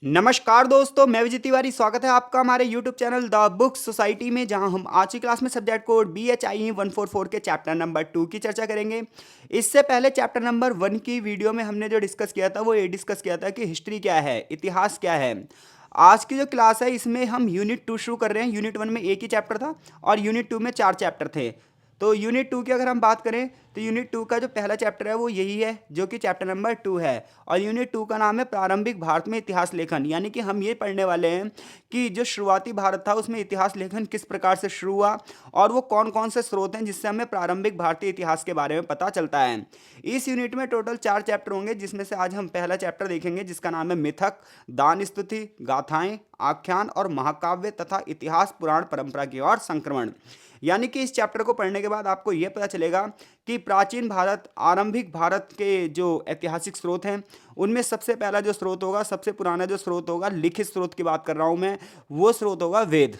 नमस्कार दोस्तों, मैं विजय तिवारी। स्वागत है आपका हमारे YouTube channel the book society में, जहां हम आज की क्लास में सब्जेक्ट कोड BHIE 144 के चैप्टर नंबर 2 की चर्चा करेंगे। इससे पहले चैप्टर नंबर 1 की वीडियो में हमने जो डिस्कस किया था वो ये डिस्कस किया था कि हिस्ट्री क्या है, इतिहास क्या है। आज की जो क्लास है इसमें हम यूनिट 2 शुरू कर रहे हैं। यूनिट 1 में एक ही चैप्टर था और यूनिट 2 में 4 चैप्टर थे। तो यूनिट 2 की अगर हम बात करें तो यूनिट 2 का जो पहला चैप्टर है वो यही है, जो कि चैप्टर नंबर 2 है। और यूनिट 2 का नाम है प्रारंभिक भारत में इतिहास लेखन। यानी कि हम ये पढ़ने वाले हैं कि जो शुरुआती भारत था उसमें इतिहास लेखन किस प्रकार से शुरू हुआ और वो कौन कौन से स्रोत हैं जिससे हमें प्रारंभिक भारतीय इतिहास के बारे में पता चलता है। इस यूनिट में टोटल 4 चैप्टर होंगे, जिसमें से आज हम पहला चैप्टर देखेंगे जिसका नाम है मिथक, दान स्तुति, गाथाएं, आख्यान और महाकाव्य तथा इतिहास पुराण परंपरा की ओर संक्रमण। यानी कि इस चैप्टर को पढ़ने के बाद आपको यह पता चलेगा कि प्राचीन भारत, आरंभिक भारत के जो ऐतिहासिक स्रोत हैं उनमें सबसे पहला जो स्रोत होगा, सबसे पुराना जो स्रोत होगा, लिखित स्रोत की बात कर रहा हूं मैं, वो स्रोत होगा वेद।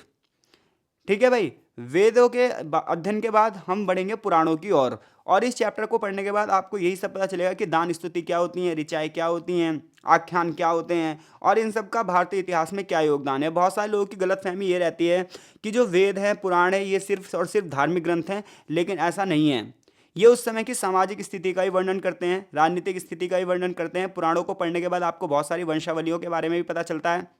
ठीक है भाई। वेदों के अध्ययन के बाद हम बढ़ेंगे पुराणों की ओर। और इस चैप्टर को पढ़ने के बाद आपको यही सब पता चलेगा कि दान स्तुति क्या होती हैं, ऋचाएँ क्या होती हैं, आख्यान क्या होते हैं और इन सब का भारतीय इतिहास में क्या योगदान है। बहुत सारे लोगों की गलतफहमी ये रहती है कि जो वेद है, पुराण है, ये सिर्फ और सिर्फ धार्मिक ग्रंथ हैं, लेकिन ऐसा नहीं है। ये उस समय की सामाजिक स्थिति का ही वर्णन करते हैं, राजनीतिक स्थिति का ही वर्णन करते हैं। पुराणों को पढ़ने के बाद आपको बहुत सारी वंशावलियों के बारे में भी पता चलता है।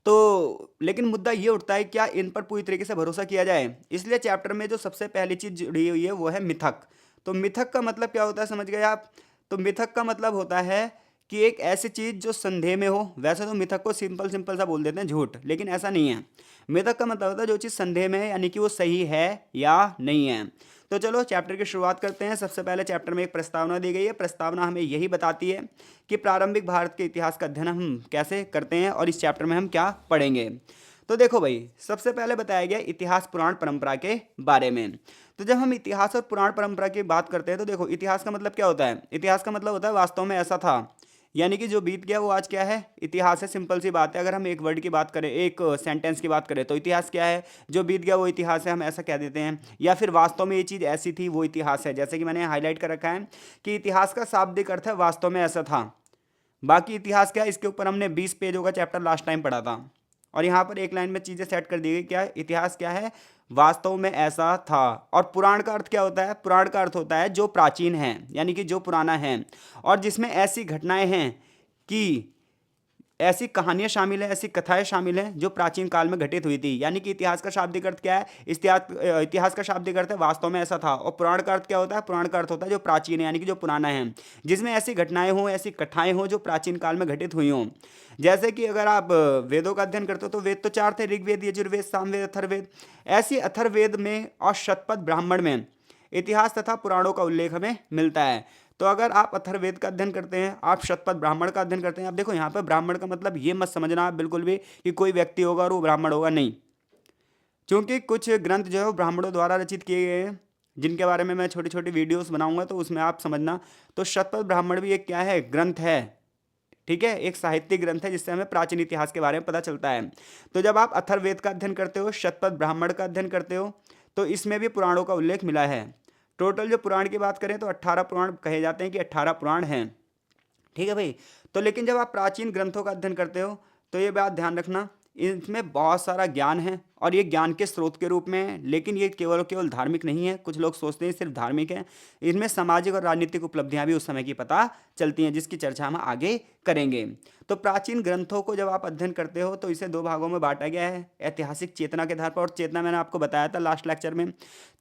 तो लेकिन मुद्दा ये उठता है, क्या इन पर पूरी तरीके से भरोसा किया जाए। इसलिए चैप्टर में जो सबसे पहली चीज जुड़ी हुई है वो है मिथक। तो मिथक का मतलब क्या होता है, समझ गए आप। तो मिथक का मतलब होता है कि एक ऐसी चीज जो संदेह में हो। वैसे तो मिथक को सिंपल सिंपल सा बोल देते हैं झूठ, लेकिन ऐसा नहीं है। मिथक का मतलब होता है जो चीज़ संदेह में है, यानी कि वो सही है या नहीं है। तो चलो चैप्टर की शुरुआत करते हैं। सबसे पहले चैप्टर में एक प्रस्तावना दी गई है। प्रस्तावना हमें यही बताती है कि प्रारंभिक भारत के इतिहास का अध्ययन हम कैसे करते हैं और इस चैप्टर में हम क्या पढ़ेंगे। तो देखो भाई, सबसे पहले बताया गया इतिहास पुराण परंपरा के बारे में। तो जब हम इतिहास और पुराण परंपरा की बात करते हैं तो देखो, इतिहास का मतलब क्या होता है। इतिहास का मतलब होता है वास्तव में ऐसा था, यानी कि जो बीत गया वो आज क्या है, इतिहास है। सिंपल सी बात है। अगर हम एक वर्ड की बात करें, एक सेंटेंस की बात करें, तो इतिहास क्या है, जो बीत गया वो इतिहास है, हम ऐसा कह देते हैं। या फिर वास्तव में ये चीज़ ऐसी थी वो इतिहास है। जैसे कि मैंने हाईलाइट कर रखा है कि इतिहास का शाब्दिक अर्थ है वास्तव में ऐसा था। बाकी इतिहास क्या है, इसके ऊपर हमने 20 पेजों का चैप्टर लास्ट टाइम पढ़ा था। और यहाँ पर एक लाइन में चीज़ें सेट कर दी गई, क्या इतिहास क्या है, वास्तव में ऐसा था। और पुराण का अर्थ क्या होता है, पुराण का अर्थ होता है जो प्राचीन है, यानी कि जो पुराना है और जिसमें ऐसी घटनाएं हैं कि ऐसी कहानियां शामिल हैं, ऐसी कथाएं शामिल हैं जो प्राचीन काल में घटित हुई थी। यानी कि इतिहास का शाब्दिक अर्थ क्या है, इतिहास का शाब्दिक अर्थ है वास्तव में ऐसा था। और पुराण का अर्थ क्या होता है, पुराण का अर्थ होता है जो प्राचीन है, यानी कि जो पुराना है, जिसमें ऐसी घटनाएं हों, ऐसी कथाएं हों जो प्राचीन काल में घटित हुई हों। जैसे कि अगर आप वेदों का अध्ययन करते हो तो वेद तो 4 थे, ऋग्वेद, यजुर्वेद, सामवेद, अथर्ववेद। ऐसी अथर्ववेद में और शतपथ ब्राह्मण में इतिहास तथा पुराणों का उल्लेख हमें मिलता है। तो अगर आप अथर्ववेद का अध्ययन करते हैं, आप शतपथ ब्राह्मण का अध्ययन करते हैं, आप देखो यहाँ पर ब्राह्मण का मतलब ये मत समझना आप बिल्कुल भी कि कोई व्यक्ति होगा और वो ब्राह्मण होगा, नहीं। क्योंकि कुछ ग्रंथ जो है वो ब्राह्मणों द्वारा रचित किए गए हैं, जिनके बारे में मैं छोटी छोटी वीडियोस बनाऊंगा, तो उसमें आप समझना। तो शतपथ ब्राह्मण भी एक क्या है, ग्रंथ है। ठीक है, एक साहित्यिक ग्रंथ है जिससे हमें प्राचीन इतिहास के बारे में पता चलता है। तो जब आप अथर्ववेद का अध्ययन करते हो, शतपथ ब्राह्मण का अध्ययन करते हो, तो इसमें भी पुराणों का उल्लेख मिला है। टोटल जो पुराण की बात करें तो 18 पुराण कहे जाते हैं कि 18 पुराण हैं। ठीक है भाई। तो लेकिन जब आप प्राचीन ग्रंथों का अध्ययन करते हो तो ये बात ध्यान रखना, इसमें बहुत सारा ज्ञान है और ये ज्ञान के स्रोत के रूप में है। लेकिन ये केवल केवल धार्मिक नहीं है। कुछ लोग सोचते हैं सिर्फ धार्मिक है। इनमें सामाजिक और राजनीतिक उपलब्धियां भी उस समय की पता चलती हैं, जिसकी चर्चा हम आगे करेंगे। तो प्राचीन ग्रंथों को जब आप अध्ययन करते हो तो इसे 2 भागों में बांटा गया है, ऐतिहासिक चेतना के आधार पर। और चेतना मैंने आपको बताया था लास्ट लेक्चर में।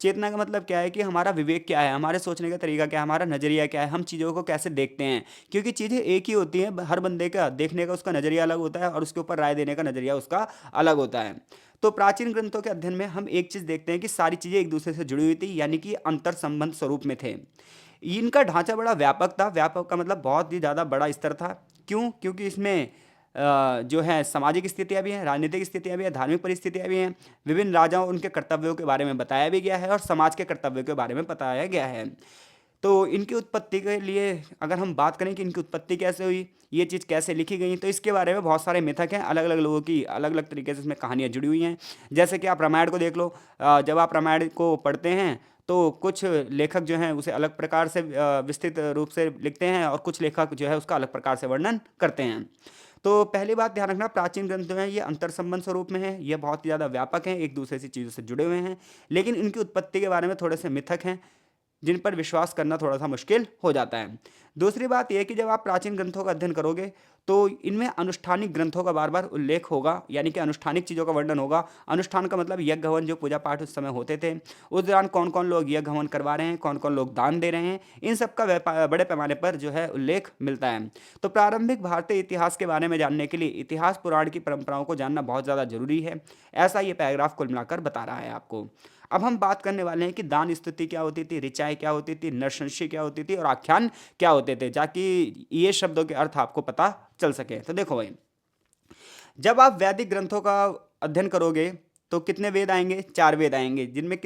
चेतना का मतलब क्या है कि हमारा विवेक क्या है, हमारे सोचने का तरीका क्या है, हमारा नजरिया क्या है, हम चीज़ों को कैसे देखते हैं। क्योंकि चीज़ें एक ही होती हैं, हर बंदे का देखने का उसका नज़रिया अलग होता है और उसके ऊपर राय देने का नज़रिया उसका अलग होता है। तो प्राचीन ग्रंथों के अध्ययन में हम एक चीज़ देखते हैं कि सारी चीज़ें एक दूसरे से जुड़ी हुई थी, यानी कि अंतर संबंध स्वरूप में थे। इनका ढांचा बड़ा व्यापक था। व्यापक का मतलब बहुत ही ज़्यादा बड़ा स्तर था। क्यों? क्योंकि इसमें जो है सामाजिक स्थितियाँ भी हैं, राजनीतिक स्थितियाँ भी हैं, धार्मिक परिस्थितियाँ भी हैं। विभिन्न राजाओं उनके कर्तव्यों के बारे में बताया भी गया है और समाज के कर्तव्यों के बारे में बताया गया है। तो इनकी उत्पत्ति के लिए अगर हम बात करें कि इनकी उत्पत्ति कैसे हुई, ये चीज़ कैसे लिखी गई, तो इसके बारे में बहुत सारे मिथक हैं। अलग अलग लोगों की अलग अलग तरीके से इसमें कहानियाँ जुड़ी हुई हैं। जैसे कि आप रामायण को देख लो। जब आप रामायण को पढ़ते हैं तो कुछ लेखक जो हैं उसे अलग प्रकार से विस्तृत रूप से लिखते हैं और कुछ लेखक जो है उसका अलग प्रकार से वर्णन करते हैं। तो पहली बात ध्यान रखना, प्राचीन ग्रंथ जो हैं ये अंतर संबंध स्वरूप में है, ये बहुत ही ज़्यादा व्यापक हैं, एक दूसरे से चीज़ों से जुड़े हुए हैं, लेकिन इनकी उत्पत्ति के बारे में थोड़े से मिथक हैं जिन पर विश्वास करना थोड़ा सा मुश्किल हो जाता है। दूसरी बात यह है कि जब आप प्राचीन ग्रंथों का अध्ययन करोगे तो इनमें अनुष्ठानिक ग्रंथों का बार बार उल्लेख होगा, यानी कि अनुष्ठानिक चीज़ों का वर्णन होगा। अनुष्ठान का मतलब यज्ञ हवन, जो पूजा पाठ उस समय होते थे, उस दौरान कौन कौन लोग यज्ञ हवन करवा रहे हैं, कौन कौन लोग दान दे रहे हैं, इन सब का बड़े पैमाने पर जो है उल्लेख मिलता है। तो प्रारंभिक भारतीय इतिहास के बारे में जानने के लिए इतिहास पुराण की परंपराओं को जानना बहुत ज़्यादा जरूरी है, ऐसा ये पैराग्राफ कुल मिलाकर बता रहा है आपको। अब हम बात करने वाले हैं कि दान स्तुति क्या होती थी, ऋचाएँ क्या होती थी, नरसंशी क्या होती थी और आख्यान क्या होते थे, ताकि ये शब्दों के अर्थ आपको पता चल सके। तो देखो भाई, जब आप वैदिक ग्रंथों का अध्ययन करोगे तो कितने वेद आएंगे? 4 वेद आएंगे, जिनमें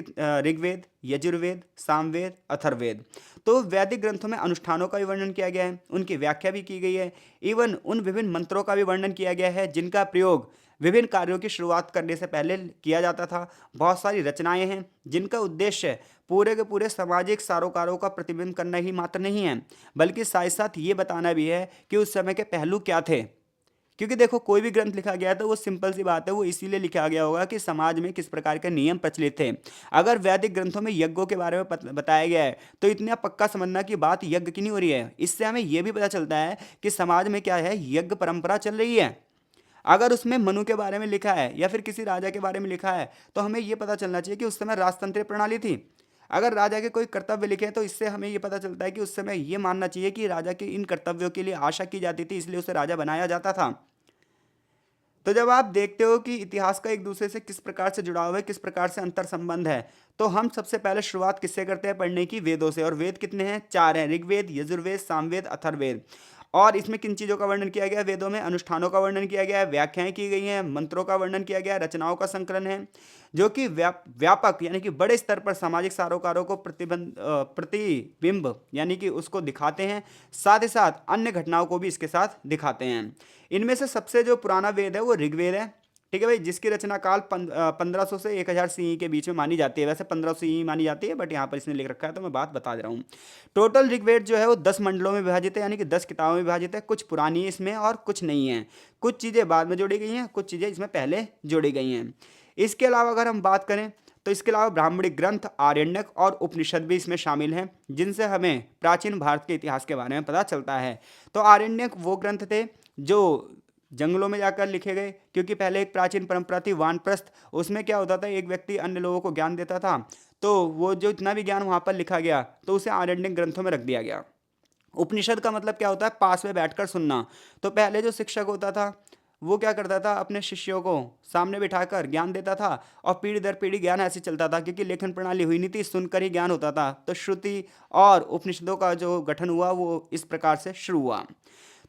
ऋग्वेद, यजुर्वेद, सामवेद, अथर्ववेद। तो वैदिक ग्रंथों में अनुष्ठानों का भी वर्णन किया गया है, उनकी व्याख्या भी की गई है, इवन उन विभिन्न मंत्रों का भी वर्णन किया गया है जिनका प्रयोग विभिन्न कार्यों की शुरुआत करने से पहले किया जाता था। बहुत सारी रचनाएं हैं जिनका उद्देश्य पूरे के पूरे सामाजिक सरोकारों का प्रतिबिंब करना ही मात्र नहीं है, बल्कि साथ साथ ये बताना भी है कि उस समय के पहलू क्या थे। क्योंकि देखो, कोई भी ग्रंथ लिखा गया है तो वो सिंपल सी बात है, वो इसीलिए लिखा गया होगा कि समाज में किस प्रकार के नियम प्रचलित थे। अगर वैदिक ग्रंथों में यज्ञों के बारे में बताया गया है तो इतना पक्का समझना कि बात यज्ञ की नहीं हो रही है। इससे हमें यह भी पता चलता है कि समाज में क्या है, यज्ञ परंपरा चल रही है। अगर उसमें मनु के बारे में लिखा है या फिर किसी राजा के बारे में लिखा है तो हमें यह पता चलना चाहिए कि उस समय राजतंत्रीय प्रणाली थी। अगर राजा के कोई कर्तव्य लिखे हैं तो इससे हमें यह पता चलता है कि उस समय यह मानना चाहिए कि राजा के इन कर्तव्यों के लिए आशा की जाती थी, इसलिए उसे राजा बनाया जाता था। तो जब आप देखते हो कि इतिहास का एक दूसरे से किस प्रकार से जुड़ाव है, किस प्रकार से अंतर संबंध है, तो हम सबसे पहले शुरुआत किससे करते हैं पढ़ने की? वेदों से। और वेद कितने हैं? 4 हैं, ऋग्वेद, यजुर्वेद, सामवेद, अथर्ववेद। और इसमें किन चीज़ों का वर्णन किया गया है? वेदों में अनुष्ठानों का वर्णन किया गया है, व्याख्याएं की गई हैं, मंत्रों का वर्णन किया गया है, रचनाओं का संकलन है, जो कि व्यापक यानी कि बड़े स्तर पर सामाजिक सरोकारों को प्रतिबिंब यानी कि उसको दिखाते हैं, साथ ही साथ अन्य घटनाओं को भी इसके साथ दिखाते हैं। इनमें से सबसे जो पुराना वेद है वो ऋग्वेद है, ठीक है भाई, जिसकी रचना काल 1500 से 1000 सीई के बीच में मानी जाती है। वैसे 1500 सीई मानी जाती है, बट यहाँ पर इसने लिख रखा है तो मैं बात बता दे रहा हूँ। टोटल ऋग्वेद जो है वो 10 मंडलों में विभाजित है, यानी कि 10 किताबों में विभाजित है। कुछ पुरानी है इसमें और कुछ नहीं है, कुछ चीज़ें बाद में जोड़ी गई हैं, कुछ चीज़ें इसमें पहले जोड़ी गई हैं। इसके अलावा अगर हम बात करें तो इसके अलावा ब्राह्मणी ग्रंथ, आरण्यक और उपनिषद भी इसमें शामिल हैं, जिनसे हमें प्राचीन भारत के इतिहास के बारे में पता चलता है। तो आरण्यक वो ग्रंथ थे जो जंगलों में जाकर लिखे गए, क्योंकि पहले एक प्राचीन परंपरा थी वानप्रस्थ। उसमें क्या होता था, एक व्यक्ति अन्य लोगों को ज्ञान देता था, तो वो जो इतना भी ज्ञान वहाँ पर लिखा गया तो उसे आरण्यक ग्रंथों में रख दिया गया। उपनिषद का मतलब क्या होता है? पास में बैठकर सुनना। तो पहले जो शिक्षक होता था वो क्या करता था, अपने शिष्यों को सामने बिठाकर ज्ञान देता था, और पीढ़ी दर पीढ़ी ज्ञान ऐसे चलता था, क्योंकि लेखन प्रणाली हुई नहीं थी, सुनकर ही ज्ञान होता था। तो श्रुति और उपनिषदों का जो गठन हुआ वो इस प्रकार से शुरू हुआ।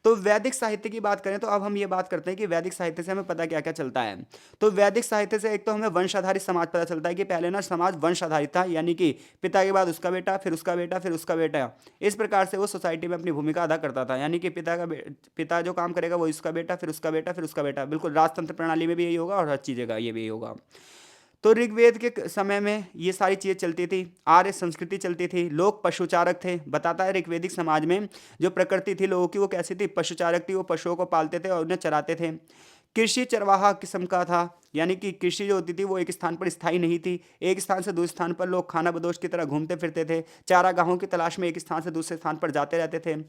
तो वैदिक साहित्य की बात करें तो अब हम ये बात करते हैं कि वैदिक साहित्य से हमें पता क्या क्या चलता है। तो वैदिक साहित्य से एक तो हमें वंश आधारित समाज पता चलता है कि पहले ना समाज वंश आधारित था, यानी कि पिता के बाद उसका बेटा, फिर उसका बेटा, फिर उसका बेटा, इस प्रकार से वो सोसाइटी में अपनी भूमिका अदा करता था। यानी कि पिता जो काम करेगा वो उसका बेटा, फिर उसका बेटा, फिर उसका बेटा। बिल्कुल राजतंत्र प्रणाली में भी यही होगा और हर चीज़ें का ये भी यही होगा। तो ऋग्वेद के समय में ये सारी चीज़ें चलती थी, आर्य संस्कृति चलती थी, लोग पशुचारक थे। बताता है ऋग्वेदिक समाज में जो प्रकृति थी लोगों की वो कैसी थी? पशुचारक थी, वो पशुओं को पालते थे और उन्हें चराते थे। कृषि चरवाहा किस्म का था, यानी कि कृषि जो होती थी वो एक स्थान पर स्थायी नहीं थी, एक स्थान से दूसरे स्थान पर लोग खाना बदोश की तरह घूमते फिरते थे, चारागाहों की तलाश में एक स्थान से दूसरे स्थान पर जाते रहते थे।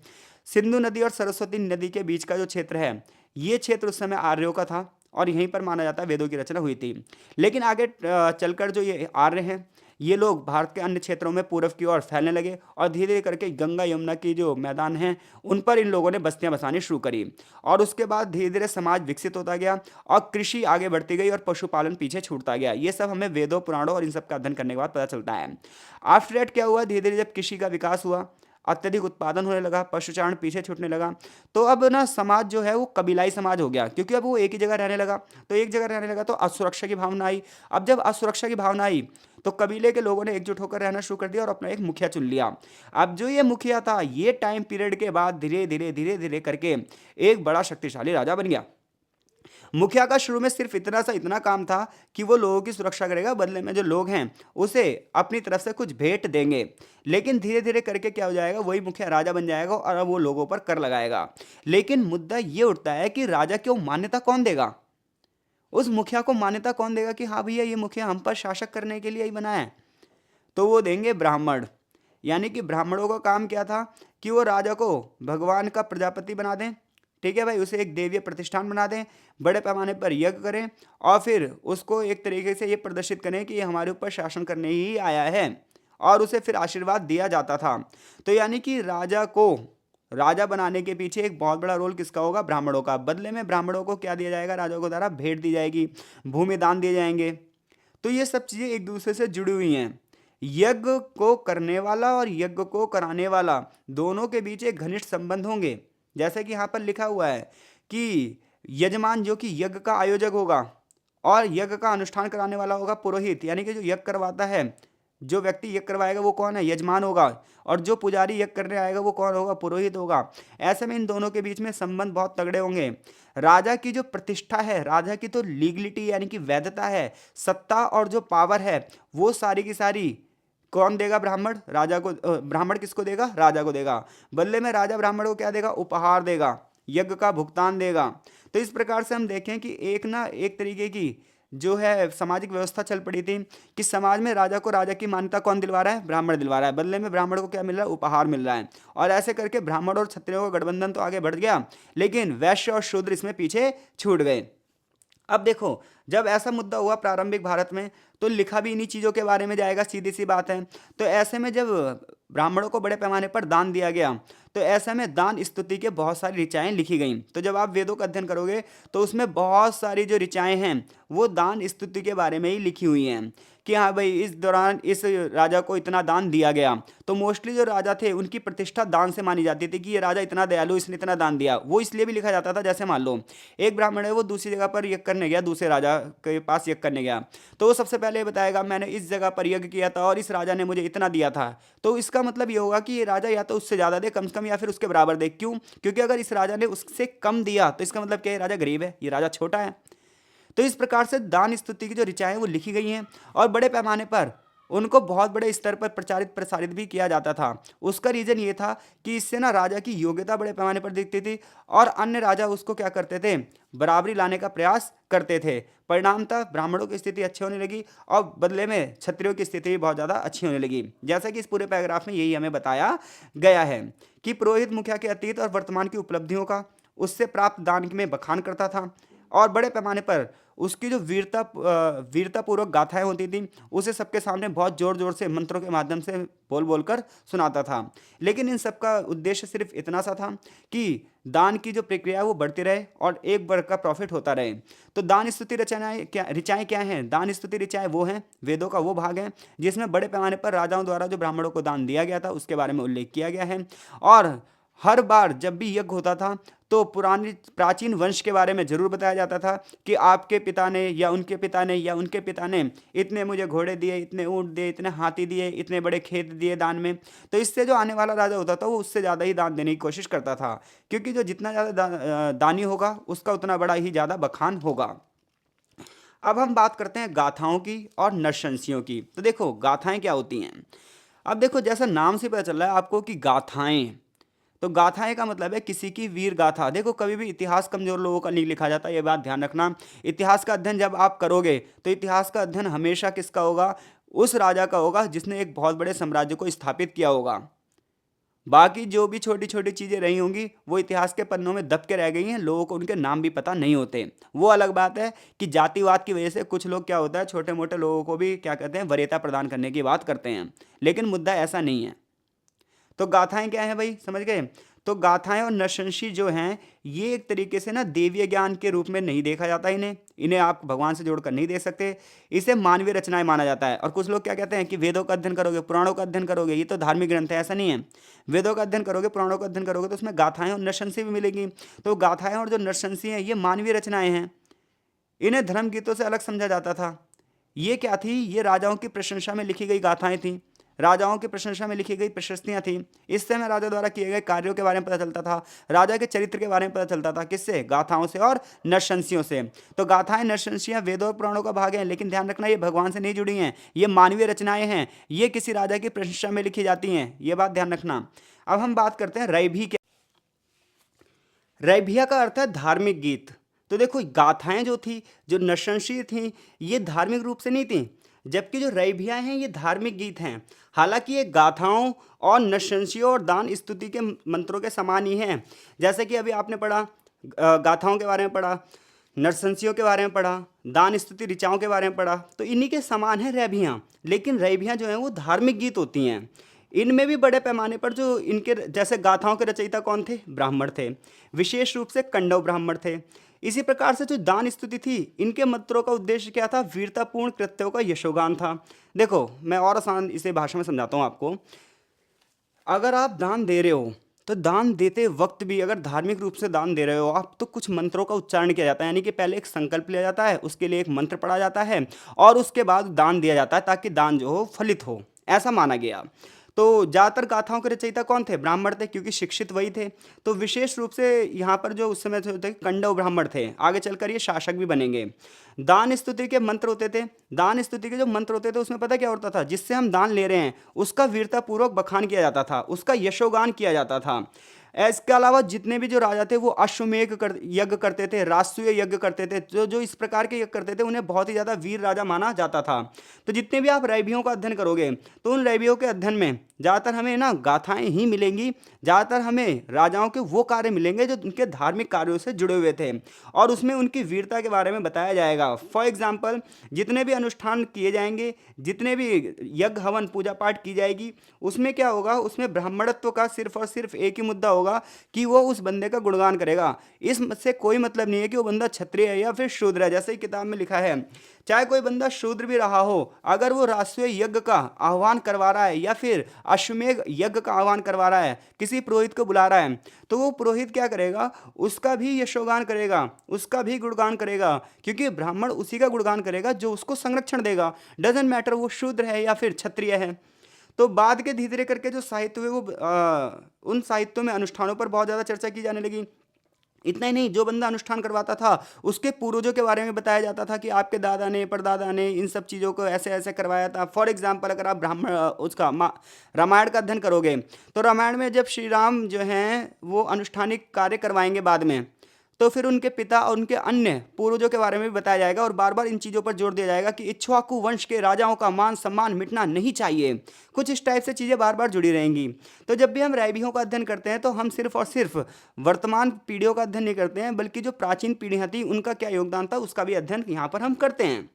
सिंधु नदी और सरस्वती नदी के बीच का जो क्षेत्र है, ये क्षेत्र उस समय आर्यों का था और यहीं पर माना जाता है वेदों की रचना हुई थी। लेकिन आगे चलकर जो ये आर्य हैं, ये लोग भारत के अन्य क्षेत्रों में पूर्व की ओर फैलने लगे और धीरे धीरे करके गंगा यमुना की जो मैदान हैं उन पर इन लोगों ने बस्तियां बसानी शुरू करी। और उसके बाद धीरे धीरे समाज विकसित होता गया और कृषि आगे बढ़ती गई और पशुपालन पीछे छूटता गया। ये सब हमें वेदों, पुराणों और इन सब का अध्ययन करने के बाद पता चलता है। आफ्टर दैट क्या हुआ, धीरे धीरे जब कृषि का विकास हुआ, अत्यधिक उत्पादन होने लगा, पशुचारण पीछे छूटने लगा, तो अब ना समाज जो है वो कबीलाई समाज हो गया, क्योंकि अब वो एक ही जगह रहने लगा। तो एक जगह रहने लगा तो असुरक्षा की भावना आई। अब जब असुरक्षा की भावना आई तो कबीले के लोगों ने एकजुट होकर रहना शुरू कर दिया और अपना एक मुखिया चुन लिया। अब जो ये मुखिया था, ये टाइम पीरियड के बाद धीरे धीरे करके एक बड़ा शक्तिशाली राजा बन गया। मुखिया का शुरू में सिर्फ इतना काम था कि वो लोगों की सुरक्षा करेगा, बदले में जो लोग हैं उसे अपनी तरफ से कुछ भेंट देंगे। लेकिन धीरे धीरे करके क्या हो जाएगा, वही मुखिया राजा बन जाएगा और अब वो लोगों पर कर लगाएगा। लेकिन मुद्दा ये उठता है कि राजा को मान्यता कौन देगा, उस मुखिया को मान्यता कौन देगा कि हाँ भैया ये मुखिया हम पर शासक करने के लिए ही बना है। तो वो देंगे ब्राह्मण। यानी कि ब्राह्मणों का काम क्या था कि वो राजा को भगवान का प्रजापति बना दें, ठीक है भाई, उसे एक देवीय प्रतिष्ठान बना दें, बड़े पैमाने पर यज्ञ करें और फिर उसको एक तरीके से ये प्रदर्शित करें कि ये हमारे ऊपर शासन करने ही आया है, और उसे फिर आशीर्वाद दिया जाता था। तो यानी कि राजा को राजा बनाने के पीछे एक बहुत बड़ा रोल किसका होगा, ब्राह्मणों का। बदले में ब्राह्मणों को क्या दिया जाएगा, राजा को द्वारा भेंट दी जाएगी, भूमि दान दिए जाएंगे। तो ये सब चीज़ें एक दूसरे से जुड़ी हुई हैं। यज्ञ को करने वाला और यज्ञ को कराने वाला दोनों के बीच एक घनिष्ठ संबंध होंगे। जैसे कि यहाँ पर लिखा हुआ है कि यजमान जो कि यज्ञ का आयोजक होगा और यज्ञ का अनुष्ठान कराने वाला होगा पुरोहित। यानी कि जो यज्ञ करवाता है, जो व्यक्ति यज्ञ करवाएगा वो कौन है, यजमान होगा, और जो पुजारी यज्ञ करने आएगा वो कौन होगा, पुरोहित होगा। ऐसे में इन दोनों के बीच में संबंध बहुत तगड़े होंगे। राजा की जो प्रतिष्ठा है, राजा की तो लीगलिटी यानी कि वैधता है, सत्ता और जो पावर है, वो सारी की सारी कौन देगा, ब्राह्मण। राजा को ब्राह्मण किसको देगा, राजा को देगा। बदले में राजा ब्राह्मण को क्या देगा, उपहार देगा, यज्ञ का भुगतान देगा। तो इस प्रकार से हम देखें कि एक तरीके की जो है सामाजिक व्यवस्था चल पड़ी थी कि समाज में राजा को राजा की मान्यता कौन दिलवा रहा है, ब्राह्मण दिलवा रहा है। बदले में ब्राह्मण को क्या मिल रहा है, उपहार मिल रहा है। और ऐसे करके ब्राह्मण और क्षत्रियों का गठबंधन तो आगे बढ़ गया, लेकिन वैश्य और शूद्र इसमें पीछे छूट गए। अब देखो, जब ऐसा मुद्दा हुआ प्रारंभिक भारत में, तो लिखा भी इन्हीं चीज़ों के बारे में जाएगा, सीधी सी बात है। तो ऐसे में जब ब्राह्मणों को बड़े पैमाने पर दान दिया गया, तो ऐसे में दान स्तुति के बहुत सारी ऋचाएँ लिखी गईं। तो जब आप वेदों का अध्ययन करोगे तो उसमें बहुत सारी जो ऋचाएँ हैं वो दान स्तुति के बारे में ही लिखी हुई हैं कि हाँ भाई इस दौरान इस राजा को इतना दान दिया गया। तो मोस्टली जो राजा थे उनकी प्रतिष्ठा दान से मानी जाती थी कि ये राजा इतना दयालु, इसने इतना दान दिया। वो इसलिए भी लिखा जाता था, जैसे मान लो एक ब्राह्मण है, वो दूसरी जगह पर यज्ञ करने गया, दूसरे राजा के पास यज्ञ करने गया, तो वो सबसे पहले ये बताएगा मैंने इस जगह पर यज्ञ किया था और इस राजा ने मुझे इतना दिया था। तो इसका मतलब ये होगा कि ये राजा या तो उससे ज़्यादा दे कम से कम, या फिर उसके बराबर दे। क्यों? क्योंकि अगर इस राजा ने उससे कम दिया तो इसका मतलब क्या है, राजा गरीब है, ये राजा छोटा है। तो इस प्रकार से दान स्तुति की जो ऋचाएँ वो लिखी गई हैं और बड़े पैमाने पर उनको बहुत बड़े स्तर पर प्रचारित प्रसारित भी किया जाता था। उसका रीज़न ये था कि इससे ना राजा की योग्यता बड़े पैमाने पर दिखती थी और अन्य राजा उसको क्या करते थे, बराबरी लाने का प्रयास करते थे। परिणामतः ब्राह्मणों की स्थिति अच्छी होने लगी और बदले में क्षत्रियों की स्थिति भी बहुत ज़्यादा अच्छी होने लगी। जैसा कि इस पूरे पैराग्राफ में यही हमें बताया गया है कि पुरोहित मुखिया के अतीत और वर्तमान की उपलब्धियों का, उससे प्राप्त दान में बखान करता था और बड़े पैमाने पर उसकी जो वीरतापूर्वक गाथाएं होती थी उसे सबके सामने बहुत ज़ोर ज़ोर से मंत्रों के माध्यम से बोल बोल कर सुनाता था। लेकिन इन सब का उद्देश्य सिर्फ इतना सा था कि दान की जो प्रक्रिया है वो बढ़ती रहे और एक वर्ग का प्रॉफिट होता रहे। तो दान स्तुति ऋचाएँ क्या हैं? दान स्तुति ऋचाएँ वो हैं, वेदों का वो भाग है जिसमें बड़े पैमाने पर राजाओं द्वारा जो ब्राह्मणों को दान दिया गया था उसके बारे में उल्लेख किया गया है। और हर बार जब भी यज्ञ होता था तो पुरानी प्राचीन वंश के बारे में जरूर बताया जाता था कि आपके पिता ने या उनके पिता ने या उनके पिता ने इतने मुझे घोड़े दिए, इतने ऊँट दिए, इतने हाथी दिए, इतने बड़े खेत दिए दान में। तो इससे जो आने वाला राजा होता था वो उससे ज़्यादा ही दान देने की कोशिश करता था, क्योंकि जो जितना ज़्यादा दानी होगा उसका उतना बड़ा ही ज़्यादा बखान होगा। अब हम बात करते हैं गाथाओं की और नरशंसियों की। तो देखो गाथाएं क्या होती हैं। अब देखो जैसा नाम से पता चल रहा है आपको कि गाथाएं, तो गाथाएं का मतलब है किसी की वीर गाथा। देखो कभी भी इतिहास कमजोर लोगों का नहीं लिखा जाता, ये बात ध्यान रखना। इतिहास का अध्ययन जब आप करोगे तो इतिहास का अध्ययन हमेशा किसका होगा, उस राजा का होगा जिसने एक बहुत बड़े साम्राज्य को स्थापित किया होगा। बाकी जो भी छोटी छोटी चीज़ें रही होंगी वो इतिहास के पन्नों में दब के रह गई हैं, लोगों को उनके नाम भी पता नहीं होते। वो अलग बात है कि जातिवाद की वजह से कुछ लोग क्या होता है, छोटे मोटे लोगों को भी क्या कहते हैं, वरीयता प्रदान करने की बात करते हैं, लेकिन मुद्दा ऐसा नहीं है। तो गाथाएं क्या हैं भाई, समझ गए? तो गाथाएं और नरशंसी जो हैं ये एक तरीके से ना देवीय ज्ञान के रूप में नहीं देखा जाता, इन्हें आप भगवान से जोड़कर नहीं दे सकते। इसे मानवीय रचनाएं माना जाता है। और कुछ लोग क्या कहते हैं कि वेदों का अध्ययन करोगे, पुराणों का अध्ययन करोगे, ये तो धार्मिक ग्रंथ है। ऐसा नहीं है। वेदों का अध्ययन करोगे, पुराणों का अध्ययन करोगे तो उसमें गाथाएं और नरशंसी भी मिलेगी। तो गाथाएं और जो नरशंसी हैं ये मानवीय रचनाएं हैं, इन्हें धर्म गीतों से अलग समझा जाता था। ये क्या थी, ये राजाओं की प्रशंसा में लिखी गई गाथाएं थी। राजाओं की प्रशंसा में लिखी गई प्रशस्तियां थी। इससे हमें राजा द्वारा किए गए कार्यों के बारे में पता चलता था, राजा के चरित्र के बारे में पता चलता था। किससे? गाथाओं से और नरशंसियों से। तो गाथाएं नरशंसियां वेदों और पुराणों का भाग हैं, लेकिन ध्यान रखना ये भगवान से नहीं जुड़ी हैं, ये मानवीय रचनाएं हैं, ये किसी राजा की प्रशंसा में लिखी जाती हैं, ये बात ध्यान रखना। अब हम बात करते हैं रैभी। रैभिया का अर्थ है धार्मिक गीत। तो देखो गाथाएं जो थी, जो नृशंसी थी, ये धार्मिक रूप से नहीं थी, जबकि जो रैभिया हैं ये धार्मिक गीत हैं। हालांकि ये गाथाओं और नृशंसियों और दान स्तुति के मंत्रों के समान ही हैं। जैसे कि अभी आपने पढ़ा, गाथाओं के बारे में पढ़ा, नरसंसियों के बारे में पढ़ा, दान स्तुति ऋचाओं के बारे में पढ़ा, तो इन्हीं के समान है रैभियाँ। लेकिन रैभियाँ जो हैं वो धार्मिक गीत होती हैं। इनमें भी बड़े पैमाने पर जो इनके जैसे गाथाओं के रचयिता कौन थे? ब्राह्मण थे, विशेष रूप से कंडव ब्राह्मण थे। इसी प्रकार से जो दान स्तुति थी, इनके मंत्रों का उद्देश्य क्या था? वीरतापूर्ण कृत्यों का यशोगान था। देखो मैं और आसान इसे भाषा में समझाता हूँ आपको। अगर आप दान दे रहे हो, तो दान देते वक्त भी अगर धार्मिक रूप से दान दे रहे हो आप, तो कुछ मंत्रों का उच्चारण किया जाता है, यानी कि पहले एक संकल्प लिया जाता है, उसके लिए एक मंत्र पढ़ा जाता है और उसके बाद दान दिया जाता है, ताकि दान जो हो फलित हो, ऐसा माना गया। तो ज़्यादातर गाथाओं के रचयिता कौन थे? ब्राह्मण थे, क्योंकि शिक्षित वही थे। तो विशेष रूप से यहाँ पर जो उस समय थे कंडव ब्राह्मण थे, आगे चलकर ये शासक भी बनेंगे। दान स्तुति के मंत्र होते थे, दान स्तुति के जो मंत्र होते थे उसमें पता क्या होता था? जिससे हम दान ले रहे हैं उसका वीरतापूर्वक बखान किया जाता था, उसका यशोगान किया जाता था। इसके अलावा जितने भी जो राजा थे वो अश्वमेध यज्ञ करते थे, राष्ट्रीय यज्ञ करते थे। जो जो इस प्रकार के यज्ञ करते थे उन्हें बहुत ही ज़्यादा वीर राजा माना जाता था। तो जितने भी आप रैभियों का अध्ययन करोगे, तो उन रैभियों के अध्ययन में ज़्यादातर हमें ना गाथाएं ही मिलेंगी, ज़्यादातर हमें राजाओं के वो कार्य मिलेंगे जो उनके धार्मिक कार्यों से जुड़े हुए थे, और उसमें उनकी वीरता के बारे में बताया जाएगा। फॉर एग्जाम्पल, जितने भी अनुष्ठान किए जाएंगे, जितने भी यज्ञ हवन पूजा पाठ की जाएगी, उसमें क्या होगा? उसमें ब्राह्मणत्व का सिर्फ और सिर्फ एक ही मुद्दा होगा कि वो उस बंदे का गुणगान करेगा। इससे कोई मतलब नहीं है कि वो बंदा क्षत्रिय है या फिर शूद्र है। जैसे ही किताब में लिखा है, चाहे कोई बंदा शूद्र भी रहा हो, अगर वो राष्ट्रीय यज्ञ का आह्वान करवा रहा है या फिर अश्वमेध यज्ञ का आह्वान करवा रहा है, किसी पुरोहित को बुला रहा है, तो वो पुरोहित क्या करेगा? उसका भी यशोगान करेगा, उसका भी गुणगान करेगा, क्योंकि ब्राह्मण उसी का गुणगान करेगा जो उसको संरक्षण देगा। डजेंट मैटर वो शूद्र है या फिर क्षत्रिय है। तो बाद के धीरे धीरे करके जो साहित्य हुए वो उन साहित्यों में अनुष्ठानों पर बहुत ज़्यादा चर्चा की जाने लगी। इतना ही नहीं, जो बंदा अनुष्ठान करवाता था उसके पूर्वजों के बारे में बताया जाता था कि आपके दादा ने परदादा ने इन सब चीज़ों को ऐसे ऐसे करवाया था। फॉर एग्जाम्पल, अगर आप ब्राह्मण रामायण का अध्ययन करोगे, तो रामायण में जब श्री राम जो हैं वो अनुष्ठानिक कार्य करवाएंगे बाद में, तो फिर उनके पिता और उनके अन्य पूर्वजों के बारे में भी बताया जाएगा, और बार बार इन चीज़ों पर जोर दिया जाएगा कि इक्ष्वाकु वंश के राजाओं का मान सम्मान मिटना नहीं चाहिए। कुछ इस टाइप से चीज़ें बार बार जुड़ी रहेंगी। तो जब भी हम रैभियों का अध्ययन करते हैं, तो हम सिर्फ और सिर्फ वर्तमान पीढ़ियों का अध्ययन नहीं करते हैं, बल्कि जो प्राचीन पीढ़ियाँ थी उनका क्या योगदान था उसका भी अध्ययन यहाँ पर हम करते हैं।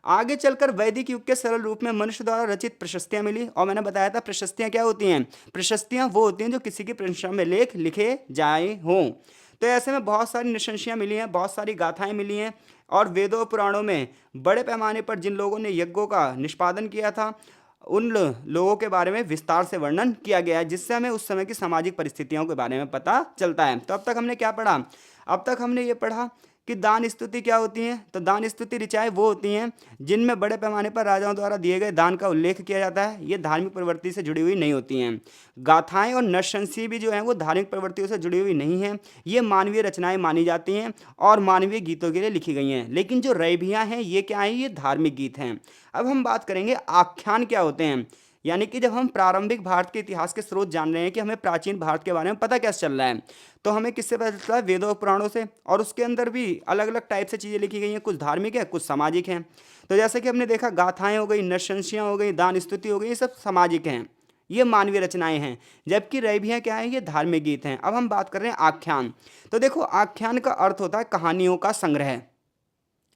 आगे चलकर वैदिक युग के सरल रूप में मनुष्य द्वारा रचित प्रशस्तियां मिली, और मैंने बताया था प्रशस्तियां क्या होती हैं? प्रशस्तियां वो होती हैं जो किसी की प्रशंसा में लेख लिखे जाए हों। तो ऐसे में बहुत सारी निशंसियाँ मिली हैं, बहुत सारी गाथाएं मिली हैं, और वेदों पुराणों में बड़े पैमाने पर जिन लोगों ने यज्ञों का निष्पादन किया था उन लोगों के बारे में विस्तार से वर्णन किया गया है, जिससे हमें उस समय की सामाजिक परिस्थितियों के बारे में पता चलता है। तो अब तक हमने क्या पढ़ा? अब तक हमने ये पढ़ा कि दान स्तुति क्या होती हैं। तो दान स्तुति ऋचाएं वो होती हैं जिनमें बड़े पैमाने पर राजाओं द्वारा दिए गए दान का उल्लेख किया जाता है। ये धार्मिक प्रवृत्ति से जुड़ी हुई नहीं होती हैं। गाथाएं और नरशंसी भी जो हैं वो धार्मिक प्रवृत्तियों से जुड़ी हुई नहीं हैं। ये मानवीय रचनाएं मानी जाती हैं और मानवीय गीतों के लिए लिखी गई हैं। लेकिन जो रैभियाँ हैं ये क्या हैं? ये धार्मिक गीत हैं। अब हम बात करेंगे आख्यान क्या होते हैं। यानी कि जब हम प्रारंभिक भारत के इतिहास के स्रोत जान रहे हैं कि हमें प्राचीन भारत के बारे में पता कैसे चल रहा है, तो हमें किससे पता चलता है? वेदों और पुराणों से। और उसके अंदर भी अलग अलग टाइप से चीज़ें लिखी गई हैं, कुछ धार्मिक है कुछ सामाजिक हैं। तो जैसे कि हमने देखा, गाथाएं हो गई, नरशंसियाँ हो गई, दान स्तुति हो गई, ये सब सामाजिक हैं, ये मानवीय रचनाएं हैं। जबकि रैभियाँ क्या हैं? ये धार्मिक गीत हैं। अब हम बात कर रहे हैं आख्यान। तो देखो, आख्यान का अर्थ होता है कहानियों का संग्रह।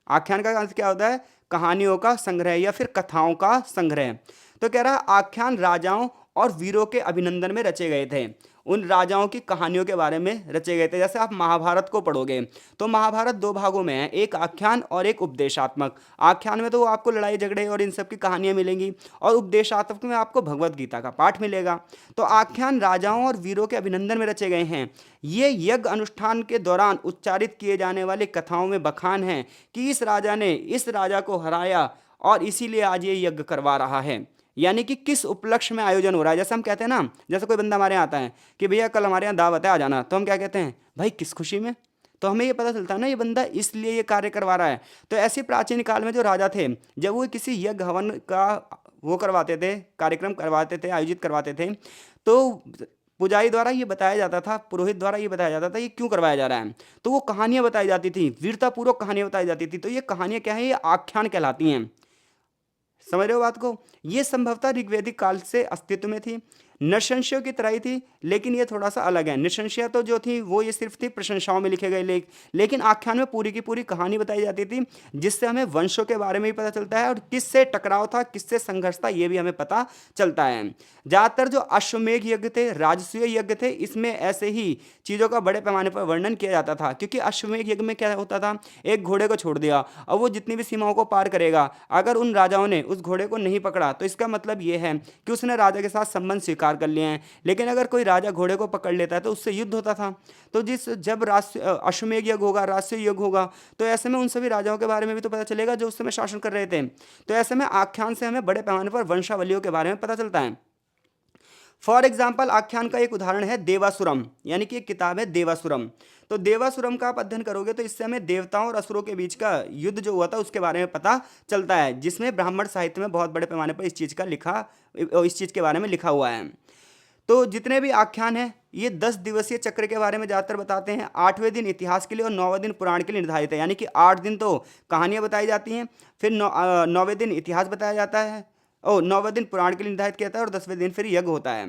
आख्यान का अर्थ क्या होता है? कहानियों का संग्रह या फिर कथाओं का संग्रह। तो कह रहा है आख्यान राजाओं और वीरों के अभिनंदन में रचे गए थे, उन राजाओं की कहानियों के बारे में रचे गए थे। जैसे आप महाभारत को पढ़ोगे तो महाभारत दो भागों में है, एक आख्यान और एक उपदेशात्मक। आख्यान में तो आपको लड़ाई झगड़े और इन सब की कहानियाँ मिलेंगी, और उपदेशात्मक में आपको भगवत गीता का पाठ मिलेगा। तो आख्यान राजाओं और वीरों के अभिनंदन में रचे गए हैं। ये यज्ञ अनुष्ठान के दौरान उच्चारित किए जाने वाले कथाओं में बखान है कि इस राजा ने इस राजा को हराया और इसीलिए आज ये यज्ञ करवा रहा है। यानी कि किस उपलक्ष्य में आयोजन हो रहा है। जैसे हम कहते हैं ना, जैसे कोई बंदा हमारे यहाँ आता है कि भैया कल हमारे यहाँ दावत है, आ जाना, तो हम क्या कहते हैं, भाई किस खुशी में। तो हमें ये पता चलता है ना, ये बंदा इसलिए ये कार्य करवा रहा है। तो ऐसे प्राचीन काल में जो राजा थे, जब वो किसी यज्ञ हवन का वो करवाते थे, कार्यक्रम करवाते थे, आयोजित करवाते थे, तो पुजारी द्वारा ये बताया जाता था, पुरोहित द्वारा ये बताया जाता था ये क्यों करवाया जा रहा है। तो वो कहानियां बताई जाती थी, वीरतापूर्वक कहानियां बताई जाती थी। तो ये कहानियां क्या है, ये आख्यान कहलाती हैं। समझ रहे हो बात को। ये संभवतः ऋग्वैदिक काल से अस्तित्व में थी, नृशंसों की तरह ही थी, लेकिन ये थोड़ा सा अलग है। नृशंसियाँ तो जो थी वो ये सिर्फ थी प्रशंसाओं में लिखे गए लेख, लेकिन आख्यान में पूरी की पूरी कहानी बताई जाती थी, जिससे हमें वंशों के बारे में भी पता चलता है और किससे टकराव था, किससे संघर्ष था, ये भी हमें पता चलता है। ज़्यादातर जो अश्वमेघ यज्ञ थे, राजसूय यज्ञ थे, इसमें ऐसे ही चीज़ों का बड़े पैमाने पर वर्णन किया जाता था। क्योंकि अश्वमेघ यज्ञ में क्या होता था, एक घोड़े को छोड़ दिया और वो जितनी भी सीमाओं को पार करेगा, अगर उन राजाओं ने उस घोड़े को नहीं पकड़ा तो इसका मतलब ये है कि उसने राजा के साथ संबंध स्वीकार कर लिए हैं। लेकिन अगर कोई राजा घोड़े को पकड़ लेता है तो उससे युद्ध होता था। तो जब अश्वमेघ यज्ञ होगा, राजसूय यज्ञ होगा, तो ऐसे में उन सभी राजाओं के बारे में भी तो पता चलेगा जो उस समय शासन कर रहे थे। तो ऐसे में आख्यान से हमें बड़े पैमाने पर वंशावलियों के बारे में पता चलता है। फॉर एग्जाम्पल, आख्यान का एक उदाहरण है देवासुरम, यानी कि एक किताब है देवासुरम। तो देवासुरम का आप अध्ययन करोगे तो इससे हमें देवताओं और असुरों के बीच का युद्ध जो हुआ था उसके बारे में पता चलता है, जिसमें ब्राह्मण साहित्य में बहुत बड़े पैमाने पर इस चीज़ के बारे में लिखा हुआ है। तो जितने भी आख्यान हैं ये 10 दिवसीय चक्र के बारे में ज़्यादातर बताते हैं। 8वें दिन इतिहास के लिए और 9वें दिन पुराण के लिए निर्धारित है, यानी कि 8 दिन तो कहानियाँ बताई जाती हैं, फिर 9वें दिन इतिहास बताया जाता है, 9वें दिन पुराण के लिए निर्धारित किया जाता है और 10वें दिन फिर यज्ञ होता है।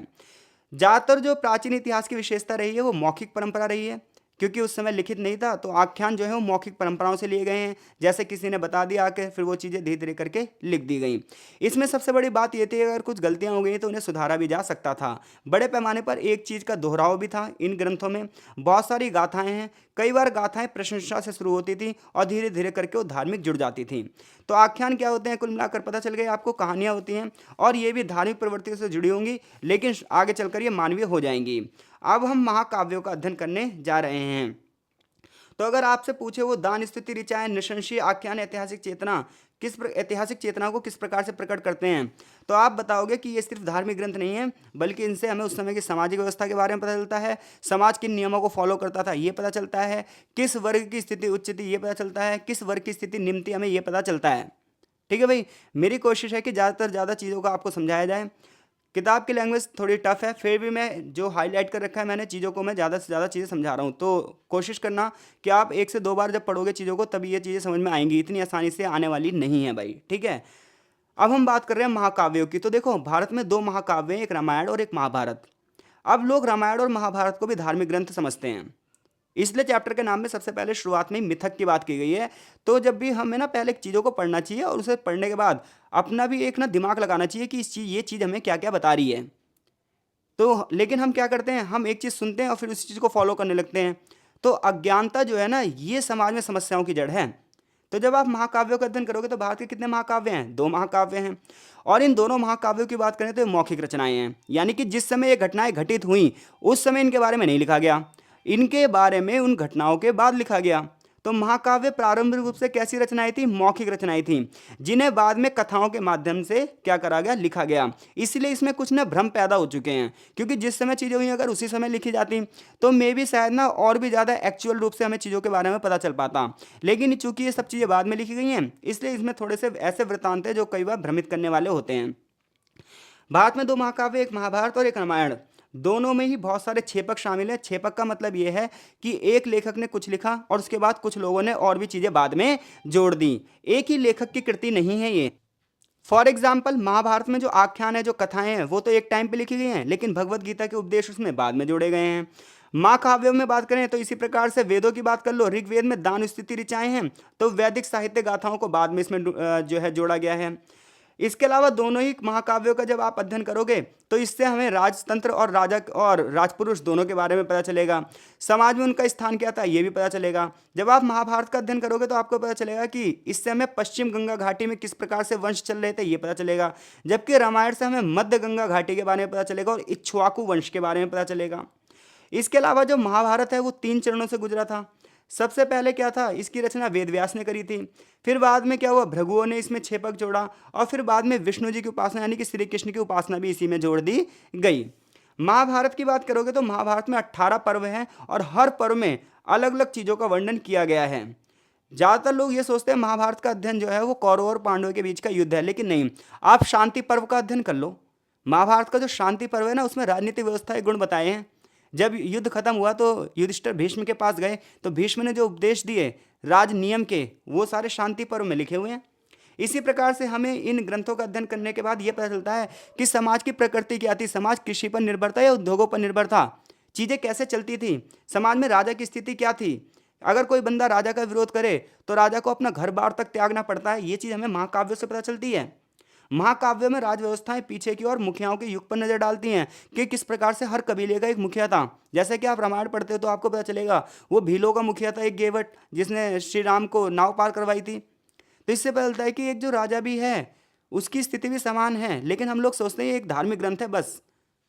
ज़्यादातर जो प्राचीन इतिहास की विशेषता रही है वो मौखिक परंपरा रही है, क्योंकि उस समय लिखित नहीं था। तो आख्यान जो है वो मौखिक परंपराओं से लिए गए हैं, जैसे किसी ने बता दिया आके, फिर वो चीज़ें धीरे धीरे करके लिख दी गई। इसमें सबसे बड़ी बात ये थी, अगर कुछ गलतियां हो गई तो उन्हें सुधारा भी जा सकता था। बड़े पैमाने पर एक चीज़ का दोहराव भी था इन ग्रंथों में। बहुत सारी गाथाएं हैं, कई बार गाथाएं प्रशंसा से शुरू होती थी और धीरे धीरे करके वो धार्मिक जुड़ जाती थी। तो आख्यान क्या होते हैं, कुल मिलाकर पता चल गया आपको, कहानियाँ होती हैं और ये भी धार्मिक प्रवृत्तियों से जुड़ी होंगी, लेकिन आगे चलकर ये मानवीय हो जाएंगी। अब हम महाकाव्यों का अध्ययन करने जा रहे हैं। तो अगर आपसे पूछे वो दान, स्तुति, ऋचाएं, नृशंसी, आख्यान ऐतिहासिक चेतना को किस प्रकार से प्रकट करते हैं, तो आप बताओगे कि ये सिर्फ धार्मिक ग्रंथ नहीं है, बल्कि इनसे हमें उस समय की सामाजिक व्यवस्था के बारे में पता चलता है, समाज किन नियमों को फॉलो करता था ये पता चलता है, किस वर्ग की स्थिति उच्च थी ये पता चलता है, किस वर्ग की स्थिति निम्न थी हमें ये पता चलता है। ठीक है भाई, मेरी कोशिश है कि ज़्यादातर ज़्यादा चीज़ों को आपको समझाया जाए। किताब की लैंग्वेज थोड़ी टफ है, फिर भी मैं जो हाईलाइट कर रखा है मैंने चीज़ों को, मैं ज़्यादा से ज़्यादा चीज़ें समझा रहा हूँ। तो कोशिश करना कि आप 1 से 2 बार जब पढ़ोगे चीज़ों को तभी ये चीज़ें समझ में आएंगी, इतनी आसानी से आने वाली नहीं है भाई। ठीक है, अब हम बात कर रहे हैं महाकाव्यों की। तो देखो, भारत में 2 महाकाव्य हैं, एक रामायण और एक महाभारत। अब लोग रामायण और महाभारत को भी धार्मिक ग्रंथ समझते हैं, इसलिए चैप्टर के नाम में सबसे पहले शुरुआत में ही मिथक की बात की गई है। तो जब भी हमें ना पहले चीज़ों को पढ़ना चाहिए और उसे पढ़ने के बाद अपना भी एक ना दिमाग लगाना चाहिए कि ये चीज़ हमें क्या क्या बता रही है। तो लेकिन हम क्या करते हैं, हम एक चीज़ सुनते हैं और फिर उस चीज़ को फॉलो करने लगते हैं। तो अज्ञानता जो है ना, ये समाज में समस्याओं की जड़ है। तो जब आप महाकाव्यों का अध्ययन करोगे तो भारत के कितने महाकाव्य हैं, 2 महाकाव्य हैं। और इन दोनों महाकाव्यों की बात करें तो ये मौखिक रचनाएं हैं, यानी कि जिस समय ये घटनाएं घटित हुई उस समय इनके बारे में नहीं लिखा गया, इनके बारे में उन घटनाओं के बाद लिखा गया। तो महाकाव्य प्रारंभिक रूप से कैसी रचनाएं थी, मौखिक रचनाएं थी, जिन्हें बाद में कथाओं के माध्यम से क्या करा गया, लिखा गया। इसलिए इसमें कुछ ना भ्रम पैदा हो चुके हैं, क्योंकि जिस समय चीज़ें हुई अगर उसी समय लिखी जाती तो मे भी शायद ना और भी ज़्यादा एक्चुअल रूप से हमें चीज़ों के बारे में पता चल पाता। लेकिन चूंकि ये सब चीज़ें बाद में लिखी गई हैं, इसलिए इसमें थोड़े से ऐसे वृत्तांत हैं जो कई बार भ्रमित करने वाले होते हैं। भारत में 2 महाकाव्य, एक महाभारत और एक रामायण। दोनों में ही बहुत सारे छेपक शामिल है। छेपक का मतलब यह है कि एक लेखक ने कुछ लिखा और उसके बाद कुछ लोगों ने और भी चीज़ें बाद में जोड़ दी, एक ही लेखक की कृति नहीं है ये। फॉर एग्जाम्पल, महाभारत में जो आख्यान है, जो कथाएं हैं, वो तो एक टाइम पे लिखी गई हैं, लेकिन भगवत गीता के उपदेश उसमें बाद में जोड़े गए हैं। महाकाव्यों में बात करें तो इसी प्रकार से वेदों की बात कर लो, ऋग्वेद में दान, स्तुति, ऋचाएं हैं, तो वैदिक साहित्य गाथाओं को बाद में इसमें जो है जोड़ा गया है। इसके अलावा दोनों ही महाकाव्यों का जब आप अध्ययन करोगे तो इससे हमें राजतंत्र और राजा और राजपुरुष दोनों के बारे में पता चलेगा, समाज में उनका स्थान क्या था ये भी पता चलेगा। जब आप महाभारत का अध्ययन करोगे तो आपको पता चलेगा कि इससे हमें पश्चिम गंगा घाटी में किस प्रकार से वंश चल रहे थे ये पता चलेगा, जबकि रामायण से हमें मध्य गंगा घाटी के बारे में पता चलेगा और इक्ष्वाकु वंश के बारे में पता चलेगा। इसके अलावा जो महाभारत है वो 3 चरणों से गुजरा था। सबसे पहले क्या था, इसकी रचना वेद व्यास ने करी थी। फिर बाद में क्या हुआ, भृगुओं ने इसमें छेपक जोड़ा, और फिर बाद में विष्णु जी की उपासना यानी कि श्री कृष्ण की उपासना भी इसी में जोड़ दी गई। महाभारत की बात करोगे तो महाभारत में 18 पर्व हैं और हर पर्व में अलग अलग चीज़ों का वर्णन किया गया है। ज़्यादातर लोग ये सोचते हैं महाभारत का अध्ययन जो है वो कौरवों और पांडवों के बीच का युद्ध है, लेकिन नहीं। आप शांति पर्व का अध्ययन कर लो। महाभारत का जो शांति पर्व है ना, उसमें राजनीतिक व्यवस्था के गुण बताए हैं। जब युद्ध खत्म हुआ तो युधिष्ठिर भीष्म के पास गए, तो भीष्म ने जो उपदेश दिए राज नियम के, वो सारे शांति पर्व में लिखे हुए हैं। इसी प्रकार से हमें इन ग्रंथों का अध्ययन करने के बाद यह पता चलता है कि समाज की प्रकृति क्या थी, समाज कृषि पर निर्भर था या उद्योगों पर निर्भर था, चीज़ें कैसे चलती थी, समाज में राजा की स्थिति क्या थी। अगर कोई बंदा राजा का विरोध करे तो राजा को अपना घर बार तक त्यागना पड़ता है। ये चीज़ हमें महाकाव्यों से पता चलती है। महाकाव्य में राज व्यवस्थाएं पीछे की ओर मुखियाओं के युग पर नजर डालती हैं कि किस प्रकार से हर कबीले का एक मुखिया था। जैसे कि आप रामायण पढ़ते हो तो आपको पता चलेगा वो भीलों का मुखिया था, एक गेवट, जिसने श्री राम को नाव पार करवाई थी। तो इससे पता चलता है कि एक जो राजा भी है उसकी स्थिति भी समान है, लेकिन हम लोग सोचते हैं ये एक धार्मिक ग्रंथ है बस,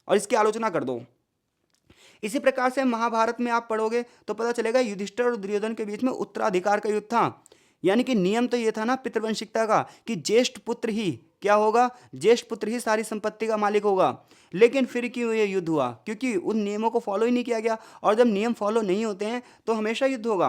और इसकी आलोचना कर दो। इसी प्रकार से महाभारत में आप पढ़ोगे तो पता चलेगा युधिष्ठिर और दुर्योधन के बीच में उत्तराधिकार का युद्ध था। यानी कि नियम तो ये था ना पितृवंशिकता का कि ज्येष्ठ पुत्र ही क्या होगा, ज्येष्ठ पुत्र ही सारी संपत्ति का मालिक होगा। लेकिन फिर क्यों ये युद्ध हुआ, क्योंकि उन नियमों को फॉलो ही नहीं किया गया, और जब नियम फॉलो नहीं होते हैं तो हमेशा युद्ध होगा।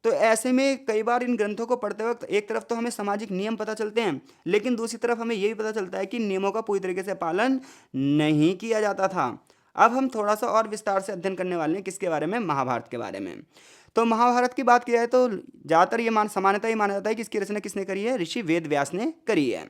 तो ऐसे में कई बार इन ग्रंथों को पढ़ते वक्त एक तरफ तो हमें सामाजिक नियम पता चलते हैं, लेकिन दूसरी तरफ हमें ये भी पता चलता है कि नियमों का पूरी तरीके से पालन नहीं किया जाता था। अब हम थोड़ा सा और विस्तार से अध्ययन करने वाले हैं किसके बारे में, महाभारत के बारे में। तो महाभारत की बात की जाए तो ज़्यादातर ये सामान्यतः ये माना जाता है कि इसकी रचना किसने करी है, ऋषि वेद व्यास ने करी है।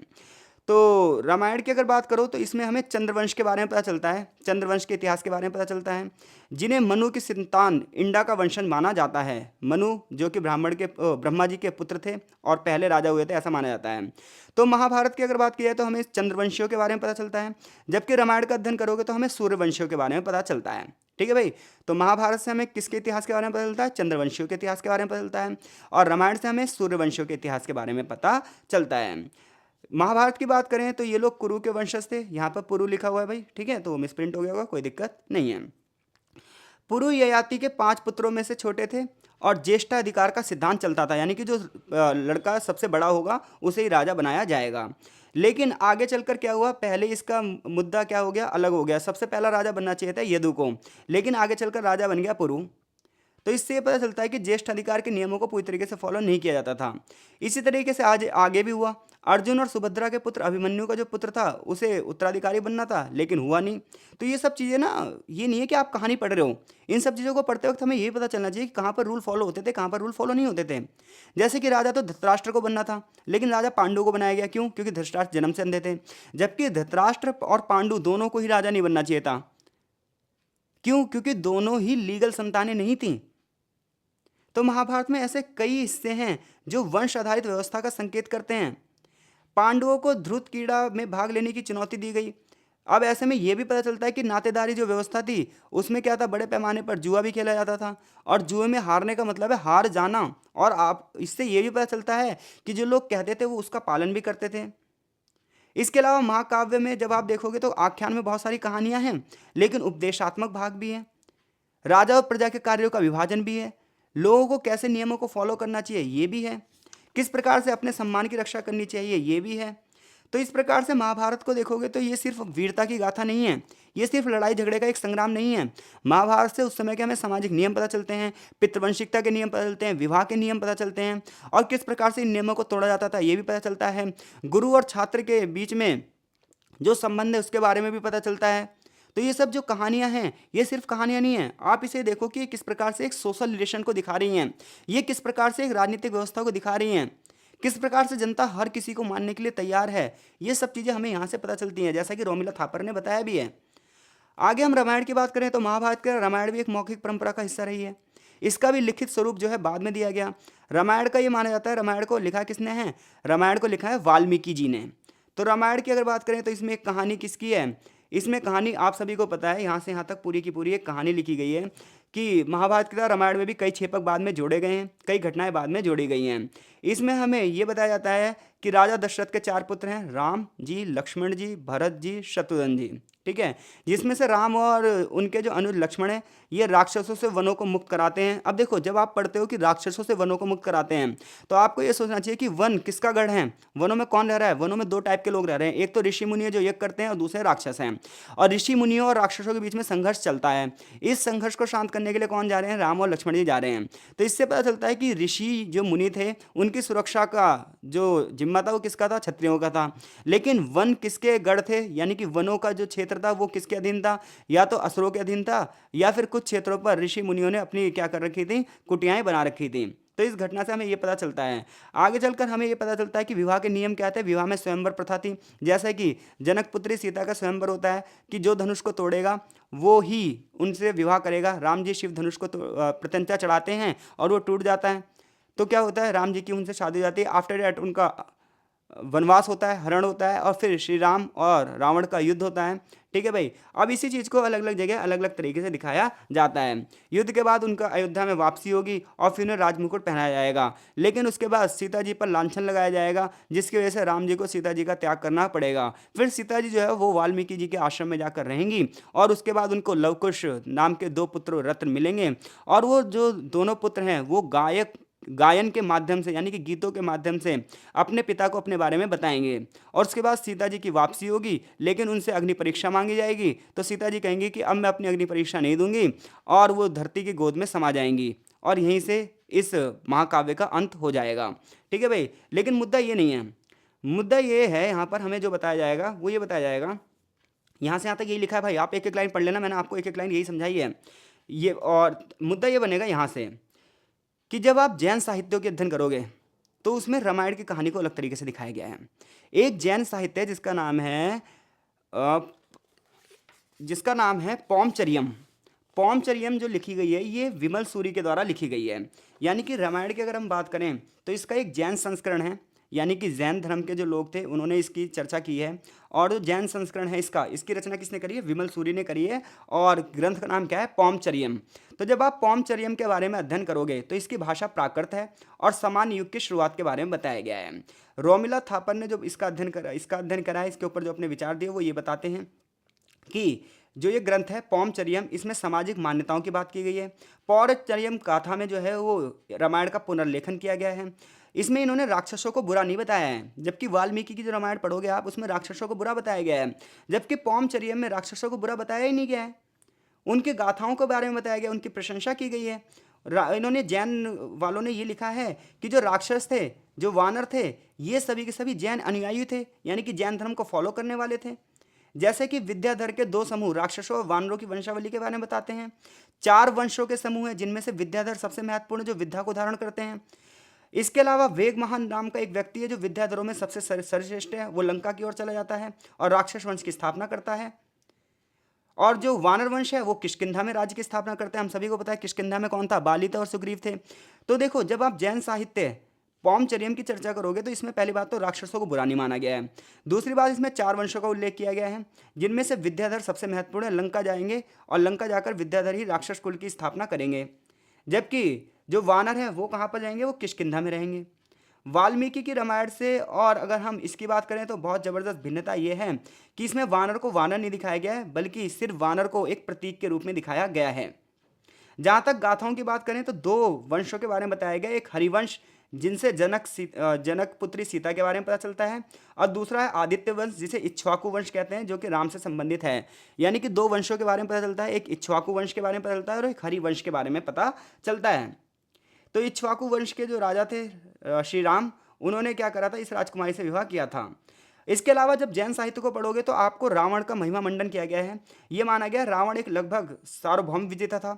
तो रामायण की अगर बात करो तो इसमें हमें चंद्रवंश के बारे में पता चलता है, चंद्रवंश के इतिहास के बारे में पता चलता है, जिन्हें मनु की संतान इंडा का वंशज माना जाता है। मनु जो कि ब्रह्मा जी के पुत्र थे और पहले राजा हुए थे, ऐसा माना जाता है। तो महाभारत की अगर बात की जाए तो हमें चंद्रवंशियों के बारे में पता चलता है, जबकि रामायण का अध्ययन करोगे तो हमें सूर्यवंशियों के बारे में पता चलता है। ठीक है भाई। तो महाभारत से हमें किसके इतिहास के बारे में पता चलता है, चंद्रवंशियों के इतिहास के बारे में पता चलता है, और रामायण से हमें सूर्यवंशियों के इतिहास के बारे में पता चलता है। महाभारत की बात करें तो ये लोग कुरु के वंशज थे, यहाँ पर पुरु लिखा हुआ है भाई, ठीक है, तो मिसप्रिंट हो गया होगा, कोई दिक्कत नहीं है। पुरु ययाति के 5 पुत्रों में से छोटे थे और ज्येष्ठाधिकार का सिद्धांत चलता था, यानी कि जो लड़का सबसे बड़ा होगा उसे ही राजा बनाया जाएगा। लेकिन आगे चलकर क्या हुआ, पहले इसका मुद्दा क्या हो गया, अलग हो गया। सबसे पहला राजा बनना चाहिए था यदु को, लेकिन आगे चलकर राजा बन गया पुरु। तो इससे ये पता चलता है कि ज्येष्ठ अधिकार के नियमों को पूरी तरीके से फॉलो नहीं किया जाता था। इसी तरीके से आज आगे भी हुआ। अर्जुन और सुभद्रा के पुत्र अभिमन्यु का जो पुत्र था उसे उत्तराधिकारी बनना था, लेकिन हुआ नहीं। तो ये सब चीज़ें ना, ये नहीं है कि आप कहानी पढ़ रहे हो, इन सब चीज़ों को पढ़ते वक्त हमें ये पता चलना चाहिए कि कहाँ पर रूल फॉलो होते थे, कहाँ पर रूल फॉलो नहीं होते थे। जैसे कि राजा तो धृतराष्ट्र को बनना था, लेकिन राजा पांडु को बनाया गया। क्यों? क्योंकि धृतराष्ट्र जन्म से अंधे थे, जबकि धृतराष्ट्र और पांडु दोनों को ही राजा नहीं बनना चाहिए था। क्यों? क्योंकि दोनों ही लीगल संतानें नहीं थीं। तो महाभारत में ऐसे कई हिस्से हैं जो वंश आधारित व्यवस्था का संकेत करते हैं। पांडवों को ध्रुत कीड़ा में भाग लेने की चुनौती दी गई। अब ऐसे में यह भी पता चलता है कि नातेदारी जो व्यवस्था थी उसमें क्या था, बड़े पैमाने पर जुआ भी खेला जाता था, और जुए में हारने का मतलब है हार जाना। और आप इससे यह भी पता चलता है कि जो लोग कहते थे वो उसका पालन भी करते थे। इसके अलावा महाकाव्य में जब आप देखोगे तो आख्यान में बहुत सारी कहानियां हैं, लेकिन उपदेशात्मक भाग भी है, राजा और प्रजा के कार्यों का विभाजन भी है, लोगों को कैसे नियमों को फॉलो करना चाहिए ये भी है, किस प्रकार से अपने सम्मान की रक्षा करनी चाहिए ये भी है। तो इस प्रकार से महाभारत को देखोगे तो ये सिर्फ वीरता की गाथा नहीं है, ये सिर्फ लड़ाई झगड़े का एक संग्राम नहीं है। महाभारत से उस समय के हमें सामाजिक नियम पता चलते हैं, पितृवंशिकता के नियम पता चलते हैं, विवाह के नियम पता चलते हैं, और किस प्रकार से इन नियमों को तोड़ा जाता था ये भी पता चलता है। गुरु और छात्र के बीच में जो संबंध है उसके बारे में भी पता चलता है। तो ये सब जो कहानियां हैं ये सिर्फ कहानियां नहीं हैं, आप इसे देखो कि किस प्रकार से एक सोशल रिलेशन को दिखा रही हैं, ये किस प्रकार से एक राजनीतिक व्यवस्था को दिखा रही हैं, किस प्रकार से जनता हर किसी को मानने के लिए तैयार है। ये सब चीज़ें हमें यहाँ से पता चलती हैं, जैसा कि रोमिला थापर ने बताया भी है। आगे हम रामायण की बात करें तो महाभारत का रामायण भी एक मौखिक परंपरा का हिस्सा रही है। इसका भी लिखित स्वरूप जो है बाद में दिया गया। रामायण का ये माना जाता है, रामायण को लिखा किसने है, रामायण को लिखा है वाल्मीकि जी ने। तो रामायण की अगर बात करें तो इसमें एक कहानी किसकी है, इसमें कहानी आप सभी को पता है, यहाँ से यहाँ तक पूरी की पूरी एक कहानी लिखी गई है कि महाभारत की तरह रामायण में भी कई छेपक बाद में जोड़े गए हैं, कई घटनाएं बाद में जोड़ी गई हैं। इसमें हमें ये बताया जाता है कि राजा दशरथ के 4 पुत्र हैं, राम जी, लक्ष्मण जी, भरत जी, शत्रुघ्न जी। ठीक है, जिसमें से राम और उनके जो अनुज लक्ष्मण हैं, ये राक्षसों से वनों को मुक्त कराते हैं। अब देखो, जब आप पढ़ते हो कि राक्षसों से वनों को मुक्त कराते हैं, तो आपको ये सोचना चाहिए कि वन किसका गढ़ है। वनों में कौन रह रहा है? वनों में दो टाइप के लोग रह रहे हैं, एक तो ऋषि मुनि है जो यज्ञ करते हैं, और दूसरे राक्षस हैं। और ऋषि मुनियों और राक्षसों के बीच में संघर्ष चलता है। इस संघर्ष को शांत करने के लिए कौन जा रहे हैं? राम और लक्ष्मण जी जा रहे हैं। तो इससे पता चलता है कि ऋषि जो मुनि थे, उनकी सुरक्षा का जो जिम्मा था वो किसका था? क्षत्रियों का था। लेकिन वन किसके गढ़ थे, यानी कि वनों का जो क्षेत्र था वो किसके अधीन था? या तो असुरों के अधीन था, या फिर कुछ क्षेत्रों पर ऋषि मुनियों ने अपनी क्या कर रखी थी? कुटियाएं बना रखी थी। तो इस घटना से हमें ये पता चलता है। आगे चलकर हमें ये पता चलता है कि विवाह के नियम क्या थे। विवाह में स्वयंवर प्रथा थी। जैसे कि जनक पुत्री सीता का स्वयंवर होता है कि जो धनुष को तोड़ेगा वो ही उनसे विवाह करेगा। राम जी शिव धनुष को प्रत्यंचा चढ़ाते हैं और वो टूट जाता है, तो क्या होता है? राम जी की उनसे शादी हो जाती है। आफ्टर दैट उनका वनवास होता है, हरण होता है, और फिर श्री राम और रावण का युद्ध होता है। ठीक है भाई। अब इसी चीज़ को अलग अलग जगह अलग अलग तरीके से दिखाया जाता है। युद्ध के बाद उनका अयोध्या में वापसी होगी और फिर उन्हें राजमुकुट पहनाया जाएगा। लेकिन उसके बाद सीता जी पर लांछन लगाया जाएगा, जिसकी वजह से राम जी को सीता जी का त्याग करना पड़ेगा। फिर सीता जी जो है वो वाल्मीकि जी के आश्रम में जाकर रहेंगी, और उसके बाद उनको लवकुश नाम के 2 पुत्र रत्न मिलेंगे। और वो जो दोनों पुत्र हैं वो गायन के माध्यम से, यानी कि गीतों के माध्यम से अपने पिता को अपने बारे में बताएंगे। और उसके बाद सीता जी की वापसी होगी, लेकिन उनसे अग्नि परीक्षा मांगी जाएगी। तो सीता जी कहेंगी कि अब मैं अपनी अग्नि परीक्षा नहीं दूंगी, और वो धरती की गोद में समा जाएंगी। और यहीं से इस महाकाव्य का अंत हो जाएगा। ठीक है भाई। लेकिन मुद्दा ये नहीं है। मुद्दा ये है, यहाँ पर हमें जो बताया जाएगा वो ये बताया जाएगा, यहाँ से यहाँ तक यही लिखा है भाई, आप एक एक लाइन पढ़ लेना, मैंने आपको एक एक लाइन यही समझाई है ये। और मुद्दा ये बनेगा यहाँ से कि जब आप जैन साहित्यों के अध्ययन करोगे तो उसमें रामायण की कहानी को अलग तरीके से दिखाया गया है। एक जैन साहित्य है अ, जिसका नाम है पौमचरियम। पौमचरियम जो लिखी गई है ये विमल सूरी के द्वारा लिखी गई है। यानी कि रामायण की अगर हम बात करें तो इसका एक जैन संस्करण है, यानी कि जैन धर्म के जो लोग थे उन्होंने इसकी चर्चा की है। और जो जैन संस्करण है इसकी रचना किसने करी है? विमल सूरी ने करी है। और ग्रंथ का नाम क्या है? पौमचरियम। तो जब आप पौमचरियम के बारे में अध्ययन करोगे तो इसकी भाषा प्राकृत है और समान युग की शुरुआत के बारे में बताया गया है। रोमिला थापर ने जो इसका अध्ययन करा है, इसके ऊपर जो अपने विचार दिए वो ये बताते हैं कि जो ये ग्रंथ है पौमचरियम, इसमें सामाजिक मान्यताओं की बात की गई है। पौरचरियम गाथा में जो है वो रामायण का पुनर्लेखन किया गया है। इसमें इन्होंने राक्षसों को बुरा नहीं बताया है, जबकि वाल्मीकि की जो रामायण पढ़ोगे आप उसमें राक्षसों को बुरा बताया गया है। जबकि पौमचरियम में राक्षसों को बुरा बताया ही नहीं गया है, उनके गाथाओं के बारे में बताया गया, उनकी प्रशंसा की गई है। इन्होंने जैन वालों ने ये लिखा है कि जो राक्षस थे, जो वानर थे, ये सभी के सभी जैन अनुयायी थे, यानी कि जैन धर्म को फॉलो करने वाले थे। जैसे कि विद्याधर के 2 समूह राक्षसों और वानरों की वंशावली के बारे में बताते हैं। 4 वंशों के समूह हैं, जिनमें से विद्याधर सबसे महत्वपूर्ण, जो विद्या को धारण करते हैं। इसके अलावा वेगमहान नाम का एक व्यक्ति है जो विद्याधरों में सबसे सर्वश्रेष्ठ है, वो लंका की ओर चला जाता है और राक्षस वंश की स्थापना करता है। और जो वानर वंश है वो किष्किंधा में राज्य की स्थापना करते हैं। हम सभी को पता है किष्किंधा में कौन था? बाली था और सुग्रीव थे। तो देखो, जब आप जैन साहित्य पौमचरियम की चर्चा करोगे तो इसमें पहली बात तो राक्षसों को बुरा नहीं माना गया है। दूसरी बात, इसमें 4 वंशों का उल्लेख किया गया है, जिनमें से विद्याधर सबसे महत्वपूर्ण है। लंका जाएंगे और लंका जाकर विद्याधर ही राक्षस कुल की स्थापना करेंगे। जबकि जो वानर है वो कहाँ पर जाएंगे? वो किष्किंधा में रहेंगे। वाल्मीकि की रामायण से और अगर हम इसकी बात करें तो बहुत ज़बरदस्त भिन्नता ये है कि इसमें वानर को वानर नहीं दिखाया गया है, बल्कि सिर्फ वानर को एक प्रतीक के रूप में दिखाया गया है। जहाँ तक गाथाओं की बात करें तो 2 वंशों के बारे में बताया गया, एक हरिवंश जिनसे जनक पुत्री सीता के बारे में पता चलता है, और दूसरा है आदित्य वंश जिसे इक्ष्वाकु वंश कहते हैं, जो कि राम से संबंधित है। यानी कि 2 वंशों के बारे में पता चलता है, एक इक्ष्वाकु वंश के बारे में पता चलता है और एक हरिवंश के बारे में पता चलता है। तो इक्ष्वाकु वंश के जो राजा थे श्री राम, उन्होंने क्या करा था? इस राजकुमारी से विवाह किया था। इसके अलावा जब जैन साहित्य को पढ़ोगे तो आपको रावण का महिमा मंडन किया गया है। ये माना गया रावण एक लगभग सार्वभौम विजेता था।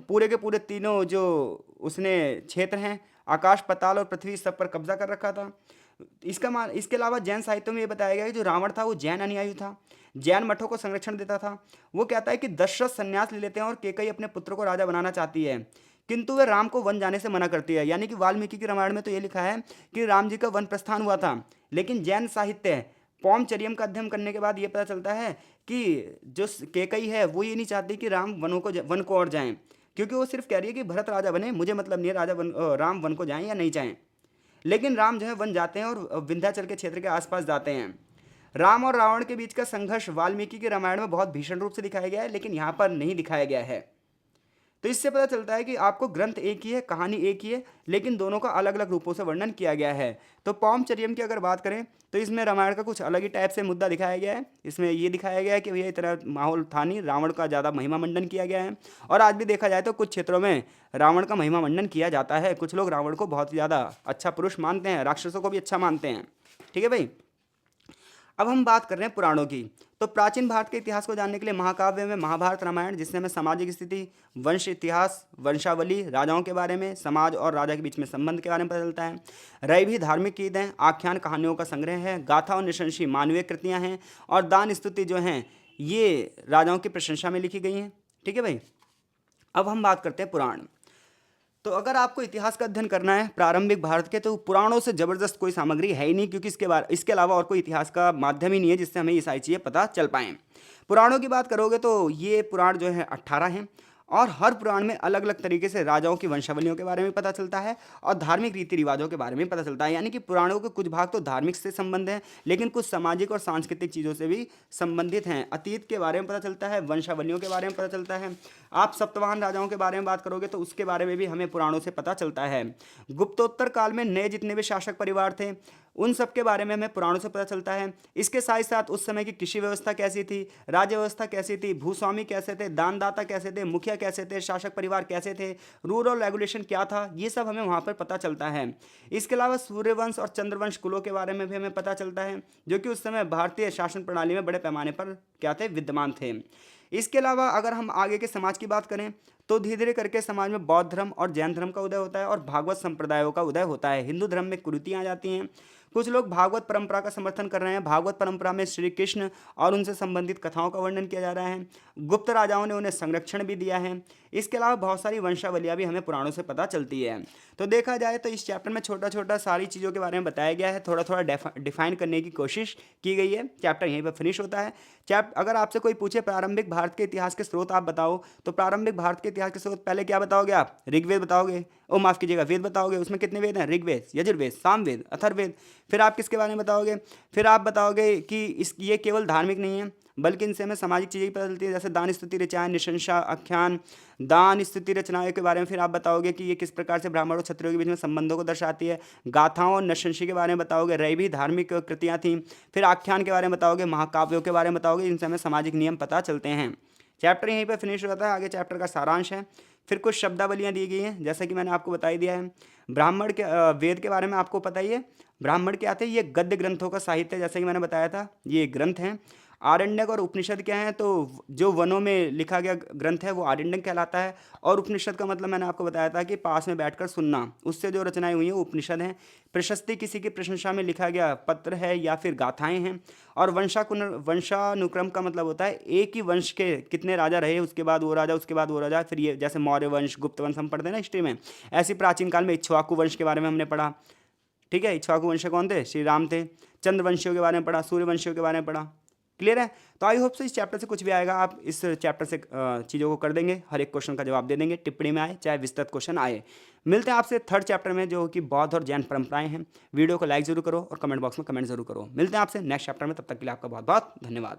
पूरे के पूरे तीनों जो उसने क्षेत्र हैं, आकाश, पाताल और पृथ्वी, सब पर कब्जा कर रखा था। इसके अलावा जैन साहित्य में ये बताया गया है कि जो रावण था वो जैन अनुयायी था, जैन मठों को संरक्षण देता था। वो कहता है कि दशरथ संन्यास ले लेते हैं और केकई अपने पुत्र को राजा बनाना चाहती है, किंतु वे राम को वन जाने से मना करती है। यानी कि वाल्मीकि की रामायण में तो ये लिखा है कि राम जी का वन प्रस्थान हुआ था, लेकिन जैन साहित्य पौमचरियम का अध्ययन करने के बाद ये पता चलता है कि जो केकई है वो ये नहीं चाहती कि राम वन को और जाएं, क्योंकि वो सिर्फ कह रही है कि भरत राजा बने, मुझे मतलब नहीं है राम वन को जाएं या नहीं जाएं। लेकिन राम जो है वन जाते हैं और विंध्याचल के क्षेत्र के आसपास जाते हैं। राम और रावण के बीच का संघर्ष वाल्मीकि के रामायण में बहुत भीषण रूप से दिखाया गया है, लेकिन यहाँ पर नहीं दिखाया गया है। तो इससे पता चलता है कि आपको ग्रंथ एक ही है, कहानी एक ही है, लेकिन दोनों का अलग अलग रूपों से वर्णन किया गया है। तो पौमचर्यम की अगर बात करें तो इसमें रामायण का कुछ अलग ही टाइप से मुद्दा दिखाया गया है। इसमें ये दिखाया गया है कि भैया इतना माहौल था नहीं, रावण का ज़्यादा महिमा मंडन किया गया है। और आज भी देखा जाए तो कुछ क्षेत्रों में रावण का महिमा मंडन किया जाता है। कुछ लोग रावण को बहुत ज़्यादा अच्छा पुरुष मानते हैं, राक्षसों को भी अच्छा मानते हैं। ठीक है भाई। अब हम बात कर रहे हैं पुराणों की। तो प्राचीन भारत के इतिहास को जानने के लिए महाकाव्य में महाभारत रामायण, जिससे हमें सामाजिक स्थिति, वंश इतिहास, वंशावली, राजाओं के बारे में, समाज और राजा के बीच में संबंध के बारे में पता चलता है। रही भी धार्मिक गीतें, आख्यान कहानियों का संग्रह है। गाथा और निशंसी मानवीय कृतियाँ हैं। और दान स्तुति जो हैं ये राजाओं की प्रशंसा में लिखी गई हैं। ठीक है भाई। अब हम बात करते हैं पुराण। तो अगर आपको इतिहास का अध्ययन करना है प्रारंभिक भारत के, तो पुराणों से जबरदस्त कोई सामग्री है ही नहीं, क्योंकि इसके अलावा और कोई इतिहास का माध्यम ही नहीं है जिससे हमें ये सारी चीज़ें पता चल पाएँ। पुराणों की बात करोगे तो ये पुराण जो है 18 हैं, और हर पुराण में अलग अलग तरीके से राजाओं की वंशावलियों के बारे में पता चलता है और धार्मिक रीति रिवाजों के बारे में पता चलता है। यानी कि पुराणों के कुछ भाग तो धार्मिक से संबंध है, लेकिन कुछ सामाजिक और सांस्कृतिक चीज़ों से भी संबंधित हैं। अतीत के बारे में पता चलता है, वंशावलियों के बारे में पता चलता है। आप सप्तवाहन राजाओं के बारे में बात करोगे तो उसके बारे में भी हमें पुराणों से पता चलता है। गुप्तोत्तर काल में नए जितने भी शासक परिवार थे उन सब के बारे में हमें पुराणों से पता चलता है। इसके साथ साथ उस समय की कृषि व्यवस्था कैसी थी, राज्य व्यवस्था कैसी थी, भूस्वामी कैसे थे, दानदाता कैसे थे, मुखिया कैसे थे, शासक परिवार कैसे थे, रूरल रेगुलेशन क्या था, ये सब हमें वहाँ पर पता चलता है। इसके अलावा सूर्यवंश और चंद्रवंश कुलों के बारे में भी हमें पता चलता है, जो कि उस समय भारतीय शासन प्रणाली में बड़े पैमाने पर क्या थे, विद्यमान थे। इसके अलावा अगर हम आगे के समाज की बात करें तो धीरे धीरे करके समाज में बौद्ध धर्म और जैन धर्म का उदय होता है और भागवत संप्रदायों का उदय होता है। हिंदू धर्म में कुरीतियाँ आ जाती हैं। कुछ लोग भागवत परंपरा का समर्थन कर रहे हैं। भागवत परंपरा में श्री कृष्ण और उनसे संबंधित कथाओं का वर्णन किया जा रहा है। गुप्त राजाओं ने उन्हें संरक्षण भी दिया है। इसके अलावा बहुत सारी वंशावलियाँ भी हमें पुराणों से पता चलती है। तो देखा जाए तो इस चैप्टर में छोटा छोटा सारी चीज़ों के बारे में बताया गया है, थोड़ा थोड़ा डिफाइन करने की कोशिश की गई है। चैप्टर यहीं पर फिनिश होता है। अगर आपसे कोई पूछे प्रारंभिक भारत के इतिहास के स्रोत आप बताओ, तो प्रारंभिक भारत के इतिहास के स्रोत पहले क्या बताओगे आप? ऋग्वेद बताओगे, ओ माफ़ कीजिएगा, वेद बताओगे। उसमें कितने वेद हैं? ऋग्वेद, यजुर्वेद, सामवेद, अथर्ववेद। फिर आप किसके बारे में बताओगे? फिर आप बताओगे कि ये केवल धार्मिक नहीं है बल्कि इनसे हमें सामाजिक चीज़ें भी पता चलती है, जैसे दान स्तुति रचनाएं, निशंसा आख्यान, दान स्तुति रचनाओं के बारे में। फिर आप बताओगे कि ये किस प्रकार से ब्राह्मणों और क्षत्रियों के बीच में संबंधों को दर्शाती है। गाथाओं और नशंसी के बारे में बताओगे। रही भी धार्मिक कृतियाँ थीं। फिर आख्यान के बारे में बताओगे, महाकाव्यों के बारे में बताओगे। इनसे हमें सामाजिक नियम पता चलते हैं। चैप्टर यहीं पर फिनिश होता है। आगे चैप्टर का सारांश है। फिर कुछ शब्दावलियाँ दी गई हैं, जैसा कि मैंने आपको बता ही दिया है। ब्राह्मण के वेद के बारे में आपको पता ही है। ब्राह्मण क्या थे? ये गद्य ग्रंथों का साहित्य, जैसे कि मैंने बताया था, ये ग्रंथ हैं। आरण्यक और उपनिषद क्या हैं? तो जो वनों में लिखा गया ग्रंथ है वो आरण्यक कहलाता है। और उपनिषद का मतलब मैंने आपको बताया था कि पास में बैठकर सुनना, उससे जो रचनाएं हुई हैं वो उपनिषद हैं। प्रशस्ति किसी की प्रशंसा में लिखा गया पत्र है या फिर गाथाएं हैं। और वंशानुक्रम का मतलब होता है एक ही वंश के कितने राजा रहे, उसके बाद वो राजा, उसके बाद वो राजा। फिर ये जैसे मौर्य वंश, गुप्त वंश हम पढ़ते हैं ना हिस्ट्री में, ऐसी प्राचीन काल में इक्ष्वाकु वंश के बारे में हमने पढ़ा। ठीक है, इक्ष्वाकु वंश कौन थे? श्री राम थे। चंद्रवंशियों के बारे में पढ़ा, सूर्यवंशियों के बारे में पढ़ा। क्लियर है? तो आई होप से इस चैप्टर से कुछ भी आएगा, आप इस चैप्टर से चीज़ों को कर देंगे, हर एक क्वेश्चन का जवाब दे देंगे, टिप्पणी में आए चाहे विस्तृत क्वेश्चन आए। मिलते हैं आपसे थर्ड चैप्टर में, जो कि बौद्ध और जैन परंपराएं हैं। वीडियो को लाइक जरूर करो और कमेंट बॉक्स में कमेंट जरूर करो। मिलते हैं आपसे नेक्स्ट चैप्टर में, तब तक के लिए आपका बहुत बहुत धन्यवाद।